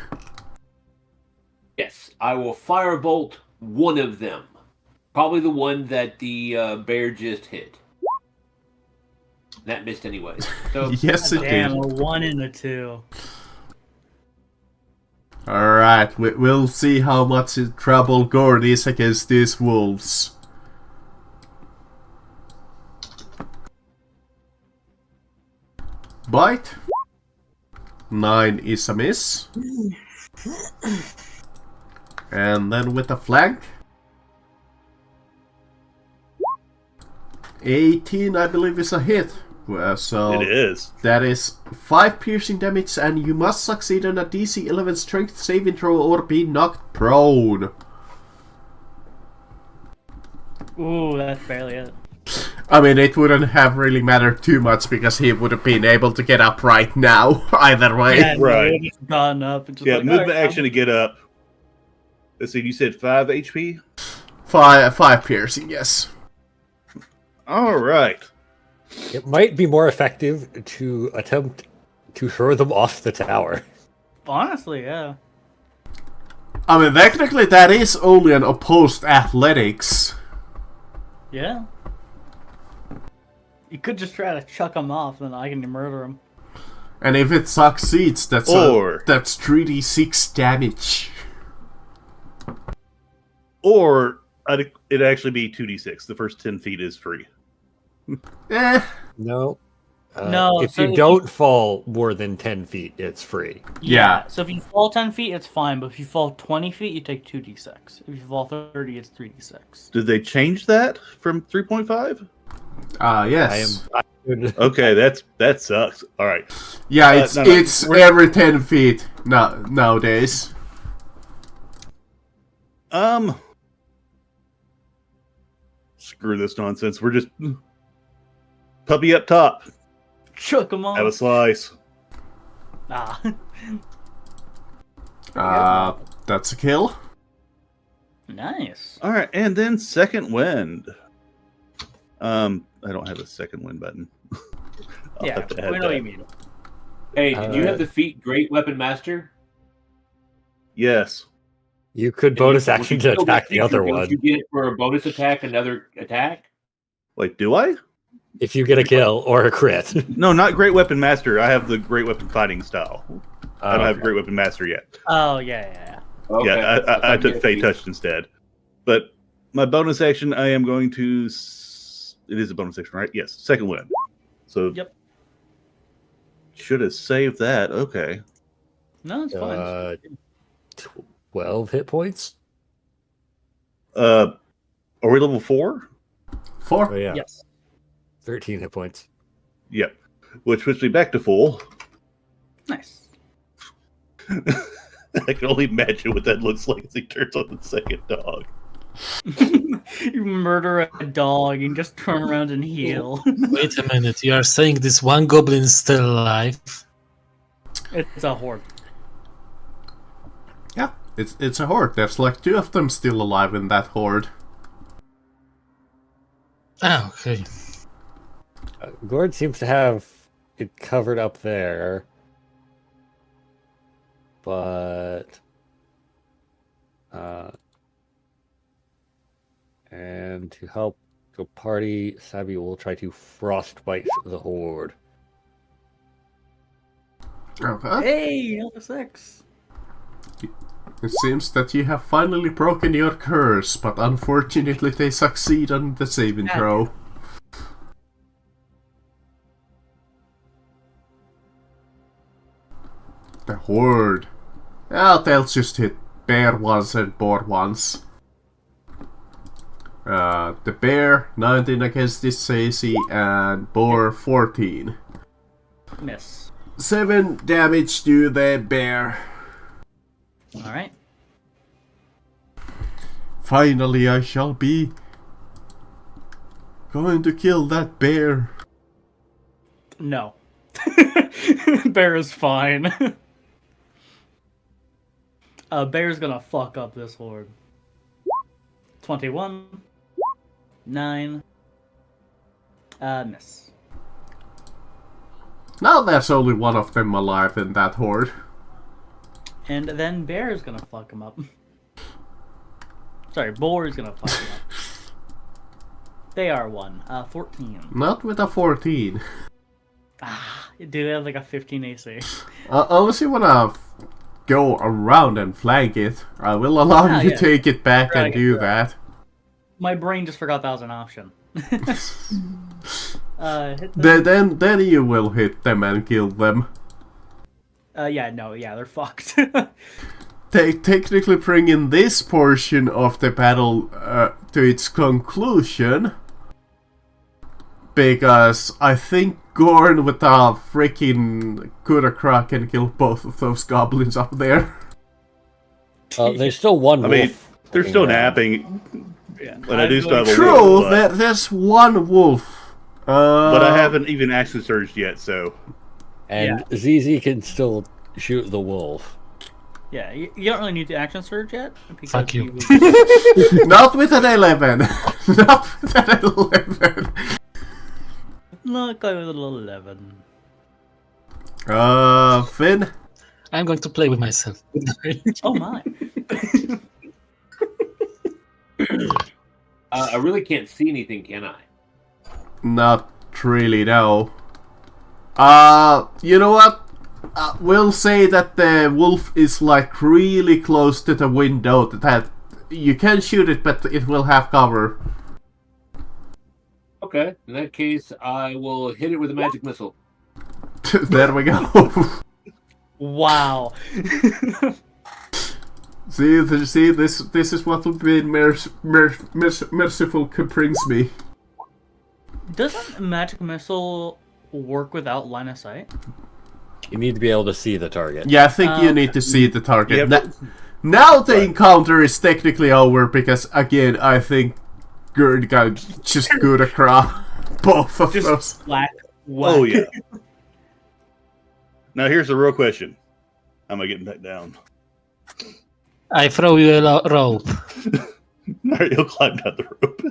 Speaker 3: Yes, I will firebolt one of them. Probably the one that the bear just hit. That missed anyways. So
Speaker 4: Yes, it
Speaker 1: Damn,
Speaker 4: did.
Speaker 1: a 1 and a 2.
Speaker 4: Alright, we'll see how much trouble Gord is against these wolves. Bite. 9 is a miss. And then with the flank. 18, I believe, is a hit. So
Speaker 6: It is.
Speaker 4: that is 5 piercing damage, and you must succeed on a DC 11 strength saving throw or be knocked prone.
Speaker 1: Ooh, that's barely it.
Speaker 4: I mean, it wouldn't have really mattered too much because he would have been able to get up right now, either way.
Speaker 1: Yeah,
Speaker 6: Right.
Speaker 1: no, just gotten up and just
Speaker 6: Yeah,
Speaker 1: like,
Speaker 6: movement
Speaker 1: alright,
Speaker 6: action to get up. Let's see, you said 5 HP?
Speaker 4: 5 piercing, yes.
Speaker 6: All right.
Speaker 2: It might be more effective to attempt to throw them off the tower.
Speaker 1: Honestly, yeah.
Speaker 4: I mean, technically that is only an opposed athletics.
Speaker 1: Yeah. You could just try to chuck them off, then I can murder them.
Speaker 4: And if it succeeds, that's
Speaker 6: Or-
Speaker 4: that's 3d6 damage.
Speaker 6: Or it'd actually be 2d6. The first 10 feet is free.
Speaker 4: Eh.
Speaker 2: No.
Speaker 1: No,
Speaker 2: If
Speaker 1: so
Speaker 2: you
Speaker 1: if
Speaker 2: don't fall more than 10 feet, it's free.
Speaker 4: Yeah.
Speaker 1: So if you fall 10 feet, it's fine, but if you fall 20 feet, you take 2d6. If you fall 30, it's 3d6.
Speaker 6: Did they change that from 3.5?
Speaker 4: Yes.
Speaker 2: I am.
Speaker 6: Okay, that sucks. All right.
Speaker 4: Yeah, it's
Speaker 6: no,
Speaker 4: it's every 10 feet nowadays.
Speaker 6: Screw this nonsense. We're just puppy up top.
Speaker 1: Chuck them off.
Speaker 6: Have a slice.
Speaker 1: Ah.
Speaker 4: That's a kill.
Speaker 1: Nice.
Speaker 6: All right, and then second wind. I don't have a second wind button. I'll
Speaker 1: Yeah,
Speaker 6: have to add
Speaker 1: we know what
Speaker 6: that.
Speaker 1: you mean.
Speaker 3: Hey, did you have the feat Great Weapon Master?
Speaker 6: Yes.
Speaker 2: You could
Speaker 3: And
Speaker 2: bonus
Speaker 3: you-
Speaker 2: action
Speaker 3: when
Speaker 2: to
Speaker 3: you kill
Speaker 2: attack
Speaker 3: that
Speaker 2: the other
Speaker 3: creature, don't
Speaker 2: one.
Speaker 3: You get it for a bonus attack, another attack?
Speaker 6: Wait, do I?
Speaker 2: If you get a kill or a crit.
Speaker 6: No, not Great Weapon Master. I have the Great Weapon Fighting style. I don't have
Speaker 2: Okay.
Speaker 6: Great Weapon Master yet.
Speaker 1: Oh, yeah.
Speaker 3: Okay.
Speaker 6: Yeah,
Speaker 3: so
Speaker 6: I
Speaker 3: you
Speaker 6: took
Speaker 3: get a
Speaker 6: Fey
Speaker 3: feat.
Speaker 6: Touch instead. But my bonus action, I am going to. It is a bonus action, right? Yes, second wind. So.
Speaker 1: Yep.
Speaker 6: Should have saved that. Okay.
Speaker 1: No, it's fine.
Speaker 2: 12 hit points?
Speaker 6: Are we level 4?
Speaker 4: 4.
Speaker 2: Oh, yeah.
Speaker 1: Yes.
Speaker 2: 13 hit points.
Speaker 6: Yep. Which puts me back to full.
Speaker 1: Nice.
Speaker 6: I can only imagine what that looks like as he turns on the second dog.
Speaker 1: You murder a dog and just turn around and heal.
Speaker 5: Wait a minute, you are saying this one goblin is still alive?
Speaker 1: It's a horde.
Speaker 4: Yeah, it's a horde. There's like 2 of them still alive in that horde.
Speaker 5: Ah, okay.
Speaker 2: Gord seems to have it covered up there. But and to help the party, Sabi will try to frostbite the horde.
Speaker 4: Okay.
Speaker 1: Hey, level 6.
Speaker 4: It seems that you have finally broken your curse, but unfortunately they succeed on the saving throw. The horde. Oh, they'll just hit bear once and boar once. The bear 19 against this AC and boar 14.
Speaker 1: Miss.
Speaker 4: 7 damage to the bear.
Speaker 1: Alright.
Speaker 4: Finally, I shall be going to kill that bear.
Speaker 1: No. Bear is fine. Bear's gonna fuck up this horde. 21. 9. Miss.
Speaker 4: Now there's only one of them alive in that horde.
Speaker 1: And then Bear's gonna fuck him up. Sorry, Boar's gonna fuck him up. They are 1. 14.
Speaker 4: Not with a 14.
Speaker 1: Do they have like a 15 AC?
Speaker 4: Unless you wanna go around and flank it, I will allow you to take it back and do that.
Speaker 1: My brain just forgot that was an option. Hit them.
Speaker 4: Then you will hit them and kill them.
Speaker 1: They're fucked.
Speaker 4: Technically bringing this portion of the battle to its conclusion. Because I think Gorn with a freaking Kurakra can kill both of those goblins up there.
Speaker 2: There's still one wolf.
Speaker 6: I mean, they're still
Speaker 2: around.
Speaker 6: napping.
Speaker 1: Yeah.
Speaker 6: And I do still have a
Speaker 4: True,
Speaker 6: wolf, but,
Speaker 4: there's one wolf.
Speaker 6: but I haven't even action surged yet, so...
Speaker 2: And ZZ can still shoot the wolf.
Speaker 1: Yeah, you don't really need the action surge yet.
Speaker 5: Fuck you.
Speaker 4: Not with an 11. Not with an 11.
Speaker 1: Not quite with a little 11.
Speaker 4: Finn?
Speaker 5: I'm going to play with myself.
Speaker 1: Oh my.
Speaker 3: I really can't see anything, can I?
Speaker 4: Not really, no. You know what? We'll say that the wolf is like really close to the window that you can shoot it, but it will have cover.
Speaker 3: Okay, in that case, I will hit it with a magic missile.
Speaker 4: There we go.
Speaker 1: Wow.
Speaker 4: See, this is what being merciful brings me.
Speaker 1: Doesn't magic missile work without line of sight?
Speaker 2: You need to be able to see the target.
Speaker 4: Yeah, I think you need to see the target.
Speaker 6: Yeah,
Speaker 4: Now the encounter is technically over because, again, I think Gerd got just good across both of
Speaker 1: Just
Speaker 4: those.
Speaker 1: whack.
Speaker 6: Oh, yeah. Now, here's the real question. How am I getting back down?
Speaker 5: I throw you a rope.
Speaker 6: Alright, you'll climb down the rope.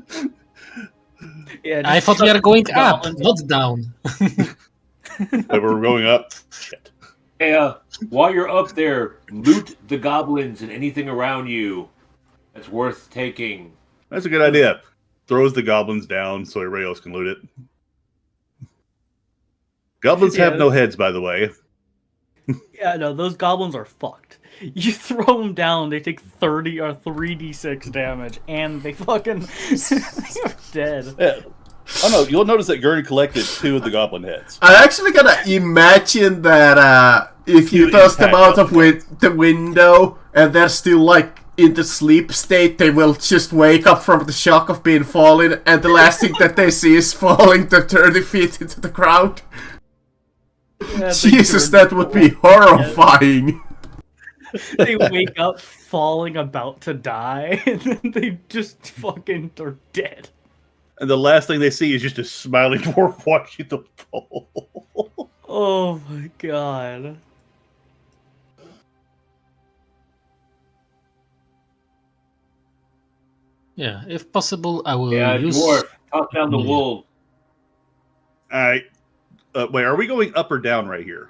Speaker 1: Yeah,
Speaker 5: I
Speaker 1: just
Speaker 5: thought we are going up,
Speaker 1: goblins.
Speaker 5: not down.
Speaker 6: But we're going up. Shit.
Speaker 3: Hey, while you're up there, loot the goblins and anything around you that's worth taking.
Speaker 6: That's a good idea. Throws the goblins down so everybody else can loot it. Goblins have no heads, by the way.
Speaker 1: Yeah, no, those goblins are fucked. You throw them down, they take 30 or 3d6 damage, and they fucking they're dead.
Speaker 6: Yeah. Oh no, you'll notice that Gurney collected 2 of the goblin heads.
Speaker 4: I'm actually gonna imagine that if you toss them out of the window and they're still like in the sleep state, they will just wake up from the shock of being fallen, and the last thing that they see is falling to 30 feet into the ground.
Speaker 1: Yeah,
Speaker 4: Jesus, that would be horrifying.
Speaker 1: They wake up falling about to die, and then they just fucking are dead.
Speaker 6: And the last thing they see is just a smiling dwarf watching them fall.
Speaker 1: Oh my god.
Speaker 5: Yeah, if possible, I will
Speaker 3: Yeah,
Speaker 5: use...
Speaker 3: dwarf, talk down the
Speaker 5: Yeah.
Speaker 3: wolf.
Speaker 6: Alright. Wait, are we going up or down right here?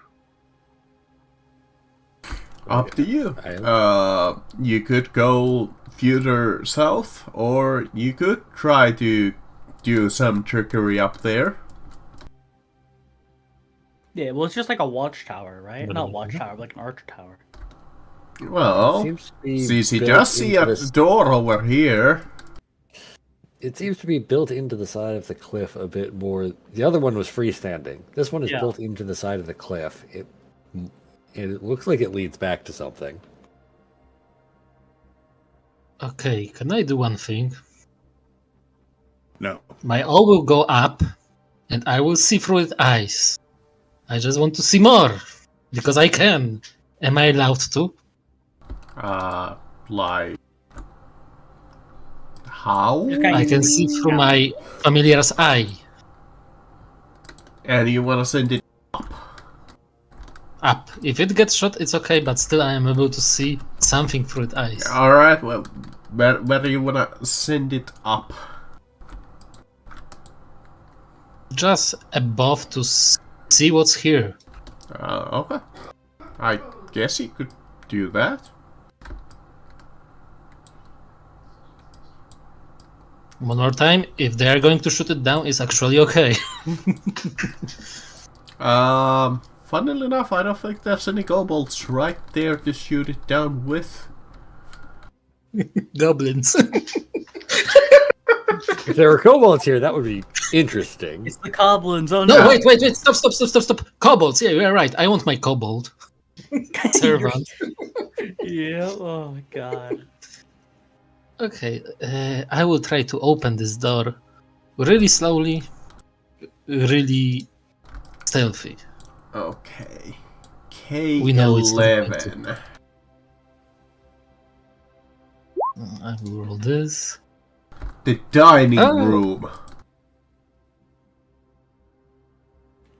Speaker 4: Up to you.
Speaker 2: I-
Speaker 4: You could go further south, or you could try to do some trickery up there.
Speaker 1: Yeah, well, it's just like a watchtower, right? Not watchtower, like an archer tower.
Speaker 4: Well,
Speaker 2: Seems to be
Speaker 4: see,
Speaker 2: built
Speaker 4: just see
Speaker 2: into
Speaker 4: at
Speaker 2: this-
Speaker 4: the door over here.
Speaker 2: It seems to be built into the side of the cliff a bit more. The other one was freestanding. This one is
Speaker 1: Yeah.
Speaker 2: built into the side of the cliff. It looks like it leads back to something.
Speaker 5: Okay, can I do one thing?
Speaker 6: No.
Speaker 5: My eye will go up, and I will see through its eyes. I just want to see more, because I can. Am I allowed to?
Speaker 4: Like how?
Speaker 1: Just kinda-
Speaker 5: I can see through my familiar's eye.
Speaker 4: And you want to send it?
Speaker 5: up. If it gets shot, it's okay, but still I am able to see something through its eyes.
Speaker 4: Alright, well, where do you wanna send it up?
Speaker 5: Just above to see what's here.
Speaker 4: Okay. I guess you could do that.
Speaker 5: One more time, if they are going to shoot it down, it's actually okay.
Speaker 4: Funnily enough, I don't think there's any kobolds right there to shoot it down with.
Speaker 5: Goblins.
Speaker 2: If there were kobolds here, that would be interesting.
Speaker 1: It's the goblins. Oh
Speaker 5: No,
Speaker 1: no!
Speaker 5: wait, stop. Kobolds, yeah, you're right. I want my kobold. Servant.
Speaker 1: Yeah. Oh my god.
Speaker 5: Okay, I will try to open this door really slowly, really stealthy.
Speaker 4: Okay.
Speaker 5: We know it's not going to.
Speaker 4: K11.
Speaker 5: I will roll this.
Speaker 4: The dining
Speaker 5: Oh.
Speaker 4: room.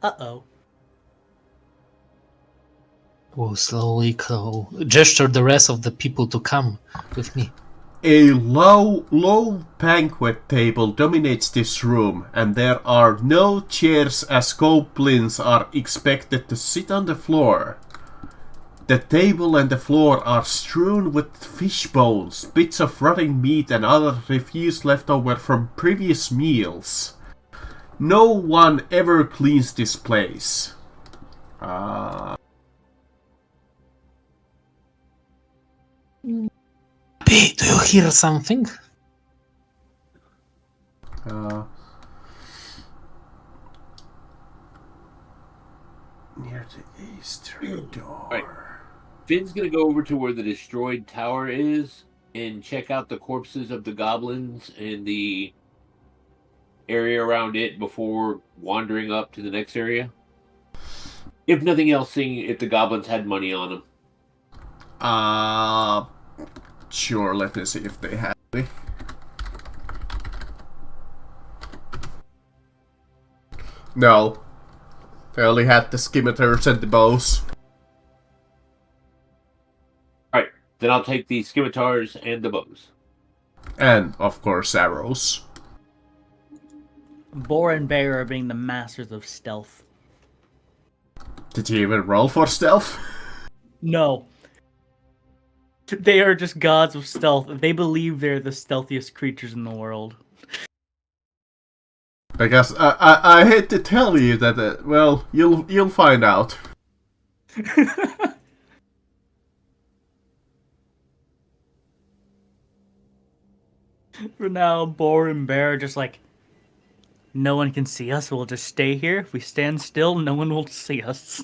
Speaker 1: Uh-oh.
Speaker 5: Will slowly gesture the rest of the people to come with me.
Speaker 4: A low banquet table dominates this room, and there are no chairs as goblins are expected to sit on the floor. The table and the floor are strewn with fish bones, bits of rotting meat and other refuse left over from previous meals. No one ever cleans this place.
Speaker 5: P, do you hear something?
Speaker 4: Near the eastern door.
Speaker 3: Right. Finn's gonna go over to where the destroyed tower is and check out the corpses of the goblins and the area around it before wandering up to the next area. If nothing else, seeing if the goblins had money on them.
Speaker 4: Sure, let me see if they have any. No. They only had the scimitars and the bows.
Speaker 3: Alright, then I'll take the scimitars and the bows.
Speaker 4: And, of course, arrows.
Speaker 1: Boar and Bear are being the masters of stealth.
Speaker 4: Did you even roll for stealth?
Speaker 1: No. They are just gods of stealth. They believe they're the stealthiest creatures in the world.
Speaker 4: Because I hate to tell you that, well, you'll find out.
Speaker 1: For now, Boar and Bear are just like, no one can see us, we'll just stay here. If we stand still, no one will see us.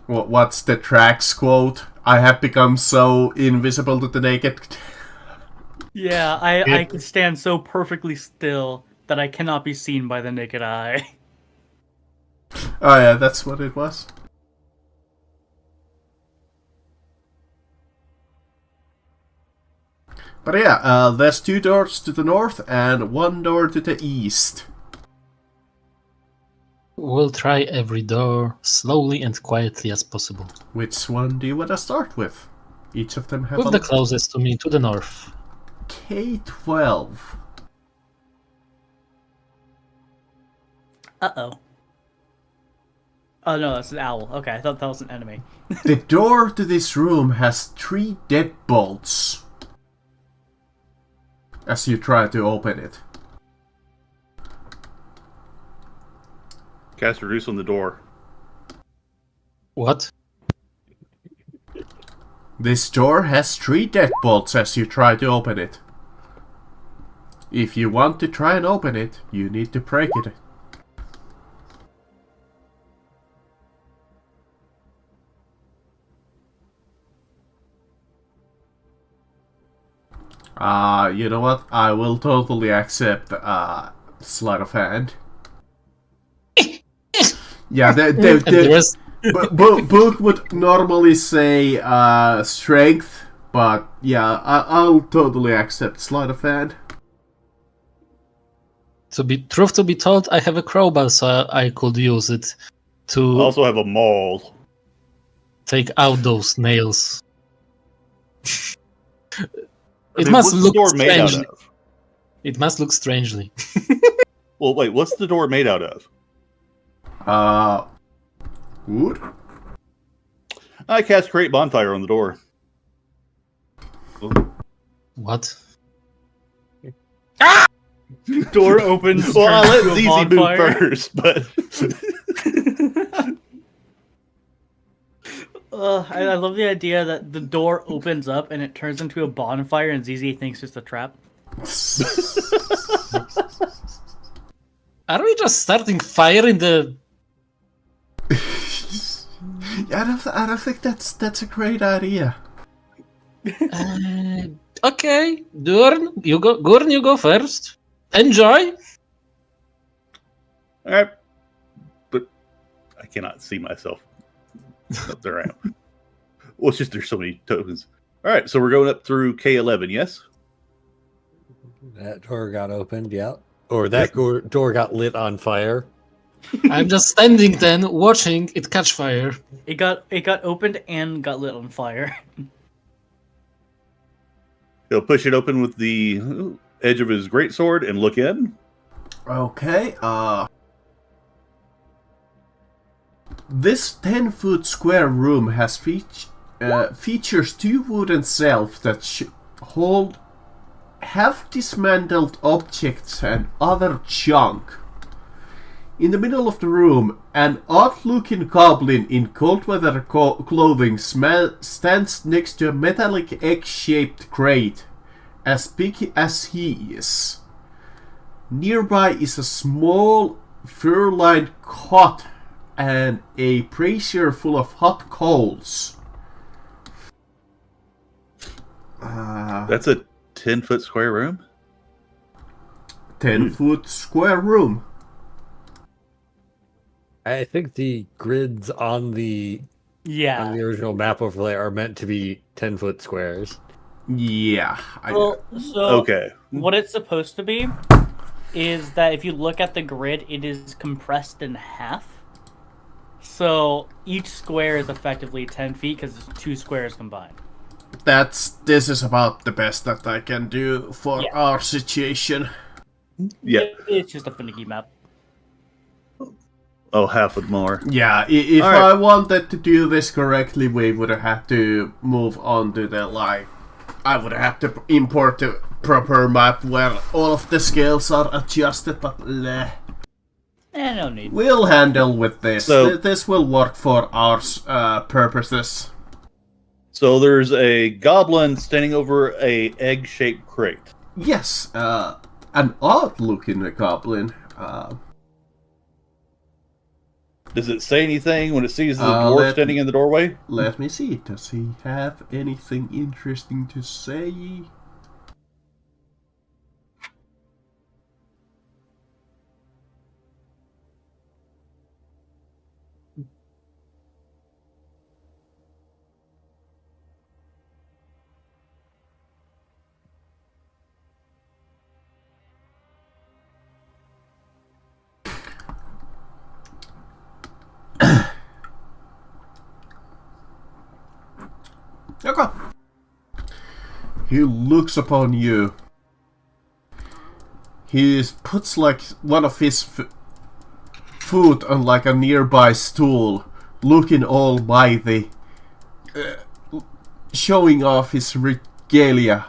Speaker 4: What's the tracks quote? I have become so invisible to the naked.
Speaker 1: Yeah, I can stand so perfectly still that I cannot be seen by the naked eye.
Speaker 4: Oh yeah, that's what it was. But yeah, there's 2 doors to the north and 1 door to the east.
Speaker 5: We'll try every door slowly and quietly as possible.
Speaker 4: Which one do you want to start with? Each of them have
Speaker 5: With
Speaker 4: a
Speaker 5: the closest to me, to the north.
Speaker 4: K12.
Speaker 1: Uh-oh. Oh no, that's an owl. Okay, I thought that was an enemy.
Speaker 4: The door to this room has 3 deadbolts. As you try to open it.
Speaker 6: Cast reduce on the door.
Speaker 5: What?
Speaker 4: This door has 3 deadbolts as you try to open it. If you want to try and open it, you need to break it. You know what? I will totally accept sleight of hand. Yeah, Book would normally say strength, but yeah, I'll totally accept sleight of hand.
Speaker 5: To be told, I have a crowbar, so I could use it
Speaker 6: I
Speaker 5: to
Speaker 6: also have a maul.
Speaker 5: take out those nails.
Speaker 6: I
Speaker 5: It
Speaker 6: mean,
Speaker 5: must
Speaker 6: what's
Speaker 5: look
Speaker 6: the door made out
Speaker 5: strangely.
Speaker 6: of?
Speaker 5: It must look strangely.
Speaker 6: Well, wait, what's the door made out of?
Speaker 4: Wood?
Speaker 6: I cast Create Bonfire on the door.
Speaker 5: What?
Speaker 1: Door opens.
Speaker 6: Well, I'll
Speaker 1: turns
Speaker 6: let
Speaker 1: into a
Speaker 6: ZZ move
Speaker 1: bonfire.
Speaker 6: first, but
Speaker 1: I love the idea that the door opens up and it turns into a bonfire, and ZZ thinks it's a trap.
Speaker 5: Are we just starting fire in the?
Speaker 4: I don't think that's a great idea.
Speaker 5: Okay, Gurn, you go. Gurn, you go first. Enjoy.
Speaker 6: all right. But I cannot see myself. Up there I am. Well, it's just there's so many tokens. All right, so we're going up through K11, yes?
Speaker 2: That door got opened, yeah. Or that door got lit on fire.
Speaker 5: I'm just standing then, watching it catch fire.
Speaker 1: It got opened and got lit on fire.
Speaker 6: He'll push it open with the edge of his greatsword and look in.
Speaker 4: Okay, this 10-foot square room has features two wooden shelves that hold half dismantled objects and other junk. In the middle of the room, an odd-looking goblin in cold-weather clothing stands next to a metallic egg-shaped crate, as big as he is. Nearby is a small, fur-lined cot and a brazier full of hot coals.
Speaker 6: That's a 10-foot square room?
Speaker 4: 10-foot square room.
Speaker 2: I think the grids on the
Speaker 1: Yeah.
Speaker 2: original map overlay are meant to be 10-foot squares.
Speaker 4: Yeah.
Speaker 1: Well, so
Speaker 6: Okay.
Speaker 1: what it's supposed to be is that if you look at the grid, it is compressed in half. So each square is effectively 10 feet because it's two squares combined.
Speaker 4: This is about the best that I can do for
Speaker 1: Yeah.
Speaker 4: our situation.
Speaker 6: Yeah.
Speaker 1: It's just a finicky map.
Speaker 6: Oh, half of more.
Speaker 4: Yeah, if
Speaker 6: All right.
Speaker 4: I wanted to do this correctly, we would have had to move on to the I would have had to import a proper map where all of the scales are adjusted, but
Speaker 1: No need.
Speaker 4: we'll handle with this.
Speaker 6: So-
Speaker 4: This will work for our purposes.
Speaker 6: So there's a goblin standing over a egg-shaped crate.
Speaker 4: Yes, an odd-looking goblin.
Speaker 6: Does it say anything when it sees the
Speaker 4: Uh,
Speaker 6: dwarf
Speaker 4: let-
Speaker 6: standing in the doorway?
Speaker 4: Let me see. Does he have anything interesting to say? Okay. He looks upon you. He puts like one of his foot on like a nearby stool, looking almighty, showing off his regalia,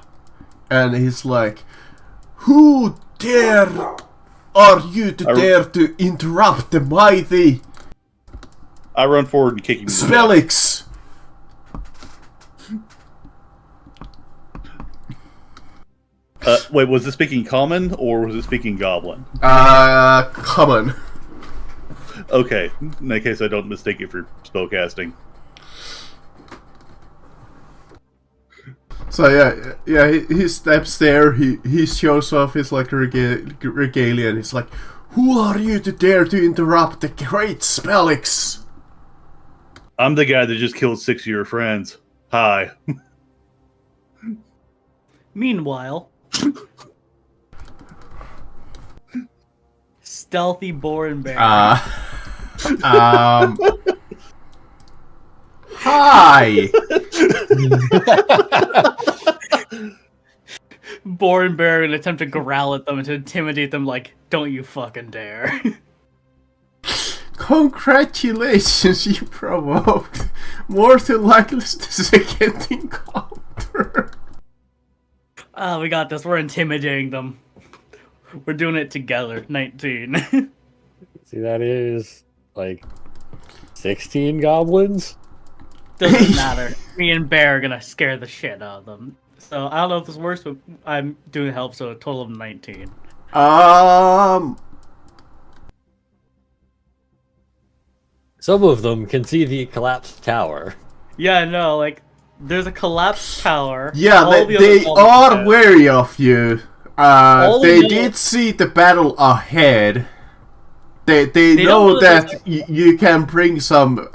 Speaker 4: and he's like, "Who dare are you to dare to interrupt the mighty
Speaker 6: I run forward and kick him. in the neck.
Speaker 4: Spellix?"
Speaker 6: Wait, was it speaking common or was it speaking goblin?
Speaker 4: Common.
Speaker 6: Okay, in that case, I don't mistake it for spellcasting.
Speaker 4: So yeah, he steps there. He shows off his like regalia, and he's like, "Who are you to dare to interrupt the great Spellix?"
Speaker 6: I'm the guy that just killed 6 of your friends. Hi.
Speaker 1: Meanwhile, stealthy boar and bear.
Speaker 4: Hi.
Speaker 1: Boar and bear and attempt to growl at them and to intimidate them like, don't you fucking dare.
Speaker 4: Congratulations, you provoked more than likely the second encounter.
Speaker 1: Oh, we got this. We're intimidating them. We're doing it together. 19.
Speaker 2: See, that is like 16 goblins.
Speaker 1: Doesn't matter. Me and Bear are gonna scare the shit out of them. So I don't know if this works, but I'm doing help, so a total of 19.
Speaker 2: Some of them can see the collapsed tower.
Speaker 1: Yeah, no, like there's a collapsed tower.
Speaker 4: Yeah,
Speaker 1: All the
Speaker 4: they
Speaker 1: other
Speaker 4: are
Speaker 1: dead.
Speaker 4: wary of you.
Speaker 1: All
Speaker 4: They
Speaker 1: the
Speaker 4: did see the battle ahead. They
Speaker 1: They
Speaker 4: know
Speaker 1: don't know
Speaker 4: that you can bring some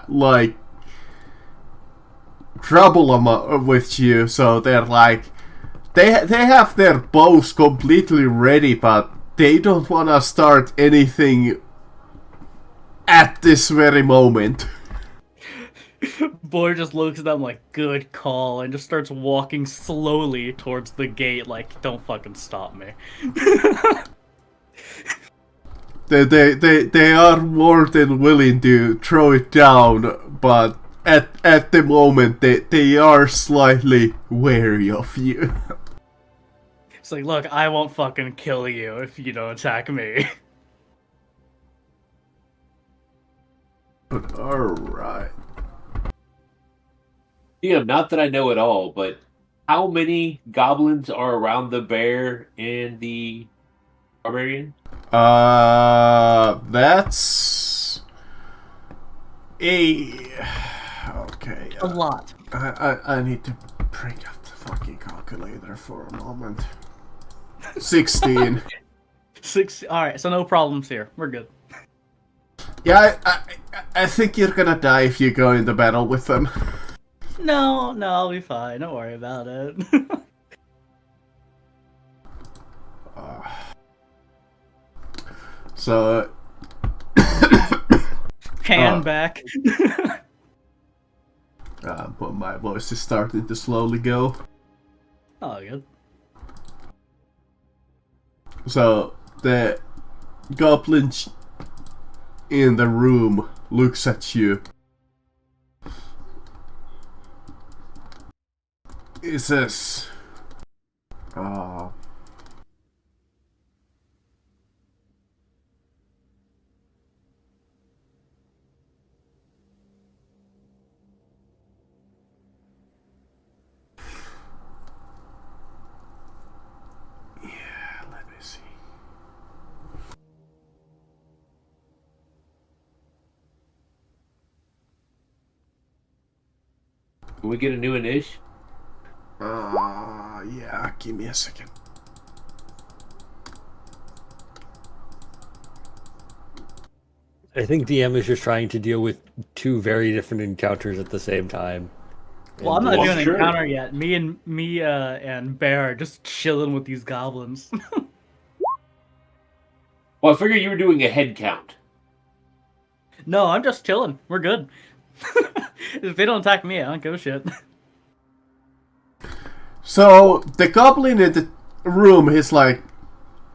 Speaker 4: like trouble with you, so they're like they have their bows completely ready, but they don't want to start anything at this very moment.
Speaker 1: Boy just looks at them like, good call, and just starts walking slowly towards the gate like, don't fucking stop me.
Speaker 4: They are more than willing to throw it down, but at the moment they are slightly wary of you.
Speaker 1: It's like, look, I won't fucking kill you if you don't attack me.
Speaker 4: But alright.
Speaker 3: Yeah, not that I know at all, but how many goblins are around the bear and the barbarian?
Speaker 4: That's a okay.
Speaker 1: A lot.
Speaker 4: I need to bring up the fucking calculator for a moment. 16.
Speaker 1: 6. Alright, so no problems here. We're good.
Speaker 4: Yeah, I think you're gonna die if you go into battle with them.
Speaker 1: No, I'll be fine. Don't worry about it.
Speaker 4: So
Speaker 1: Hand back.
Speaker 4: but my voice is starting to slowly go.
Speaker 1: Oh, good.
Speaker 4: So the goblin in the room looks at you. He says, let me see.
Speaker 3: Can we get a new initiative?
Speaker 4: Yeah, give me a second.
Speaker 2: I think DM is just trying to deal with two very different encounters at the same time.
Speaker 1: Well, I'm not
Speaker 3: Well,
Speaker 1: doing an
Speaker 3: sure.
Speaker 1: encounter yet. Me and Bear are just chilling with these goblins.
Speaker 3: Well, I figured you were doing a head count.
Speaker 1: No, I'm just chilling. We're good. If they don't attack me, I don't give a shit.
Speaker 4: So the goblin in the room is like,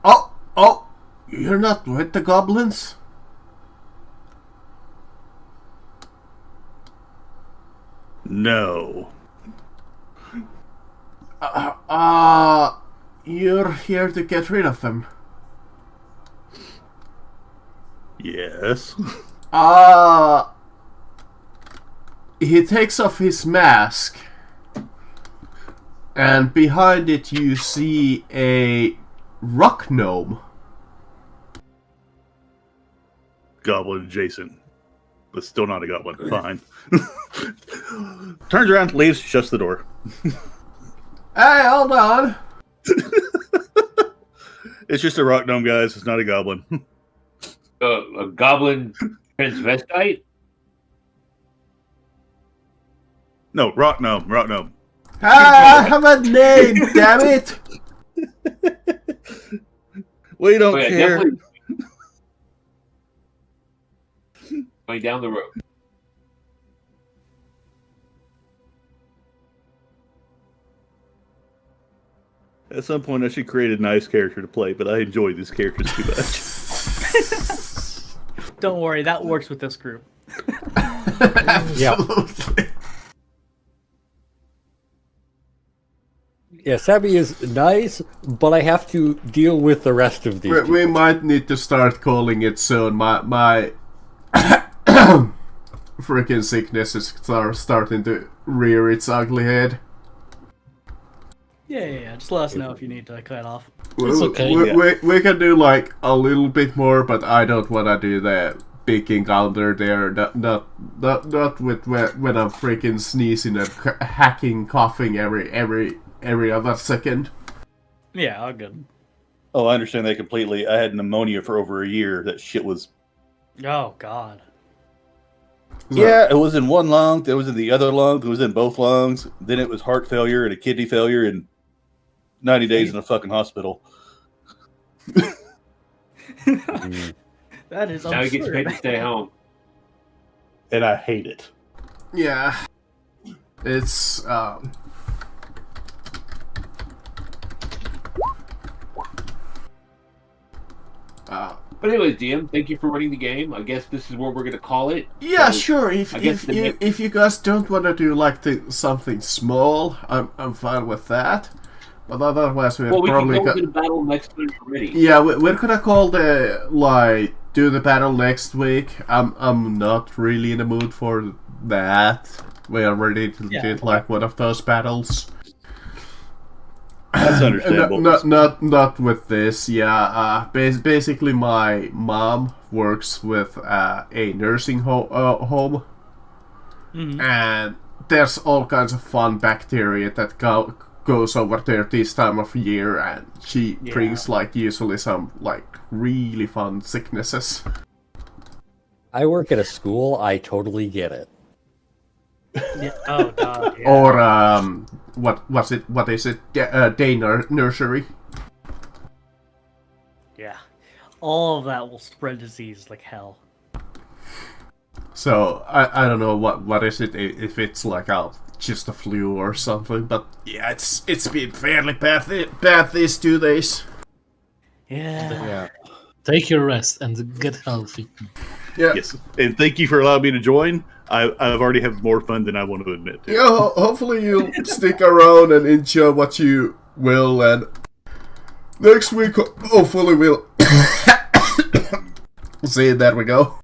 Speaker 4: oh, you're not with the goblins?
Speaker 6: No.
Speaker 4: You're here to get rid of them.
Speaker 6: Yes.
Speaker 4: He takes off his mask, and behind it you see a rock gnome.
Speaker 6: Goblin adjacent. But still not a goblin. Fine. Turns around, leaves, shuts the door.
Speaker 4: Hey, hold on.
Speaker 6: It's just a rock gnome, guys. It's not a goblin.
Speaker 3: A goblin transvestite?
Speaker 6: No, rock gnome.
Speaker 4: I have a name, damn it!
Speaker 6: We don't
Speaker 3: Oh, yeah,
Speaker 6: care.
Speaker 3: definitely, going down the road.
Speaker 6: At some point, I should create a nice character to play, but I enjoy these characters too much.
Speaker 1: Don't worry, that works with this group.
Speaker 4: Absolutely.
Speaker 2: Yeah, Sabby is nice, but I have to deal with the rest of these.
Speaker 4: We might need to start calling it soon. My freaking sickness is starting to rear its ugly head.
Speaker 1: Yeah. Just let us know if you need to cut off.
Speaker 5: It's okay.
Speaker 4: We can do like a little bit more, but I don't want to do the big encounter there. Not with when I'm freaking sneezing and hacking, coughing every other second.
Speaker 1: Yeah, all good.
Speaker 6: Oh, I understand that completely. I had pneumonia for over a year. That shit was...
Speaker 1: Oh God.
Speaker 6: Yeah, it was in one lung, it was in the other lung, it was in both lungs, then it was heart failure and a kidney failure and 90 days in a fucking hospital.
Speaker 1: That is
Speaker 3: Now he gets paid to stay home.
Speaker 6: And I hate it.
Speaker 4: Yeah, it's
Speaker 3: But anyways, DM, thank you for running the game. I guess this is what we're gonna call it.
Speaker 4: yeah,
Speaker 3: So,
Speaker 4: sure.
Speaker 3: I guess
Speaker 4: If you guys don't want to do like something small, I'm fine with that. But otherwise, we're
Speaker 3: well, we can
Speaker 4: probably
Speaker 3: go into the battle next time already.
Speaker 4: yeah, we're gonna call do the battle next week. I'm not really in the mood for that. We already did like one of those battles.
Speaker 6: That's understandable.
Speaker 4: Not with this. Yeah, basically my mom works with a nursing home, and there's all kinds of fun bacteria that goes over there this time of year, and she brings like usually some like really fun sicknesses.
Speaker 2: I work at a school. I totally get it.
Speaker 1: Yeah. Oh God. Yeah.
Speaker 4: Or what is it? Day nursery.
Speaker 1: Yeah. All of that will spread disease like hell.
Speaker 4: So I don't know what is it, if it's like just a flu or something, but yeah, it's been fairly bad these 2 days.
Speaker 1: Yeah.
Speaker 5: Take your rest and get healthy.
Speaker 4: Yeah.
Speaker 6: Yes, and thank you for allowing me to join. I've already had more fun than I want to admit to.
Speaker 4: Yeah, hopefully you'll stick around and enjoy what you will, and next week hopefully we'll see, there we go.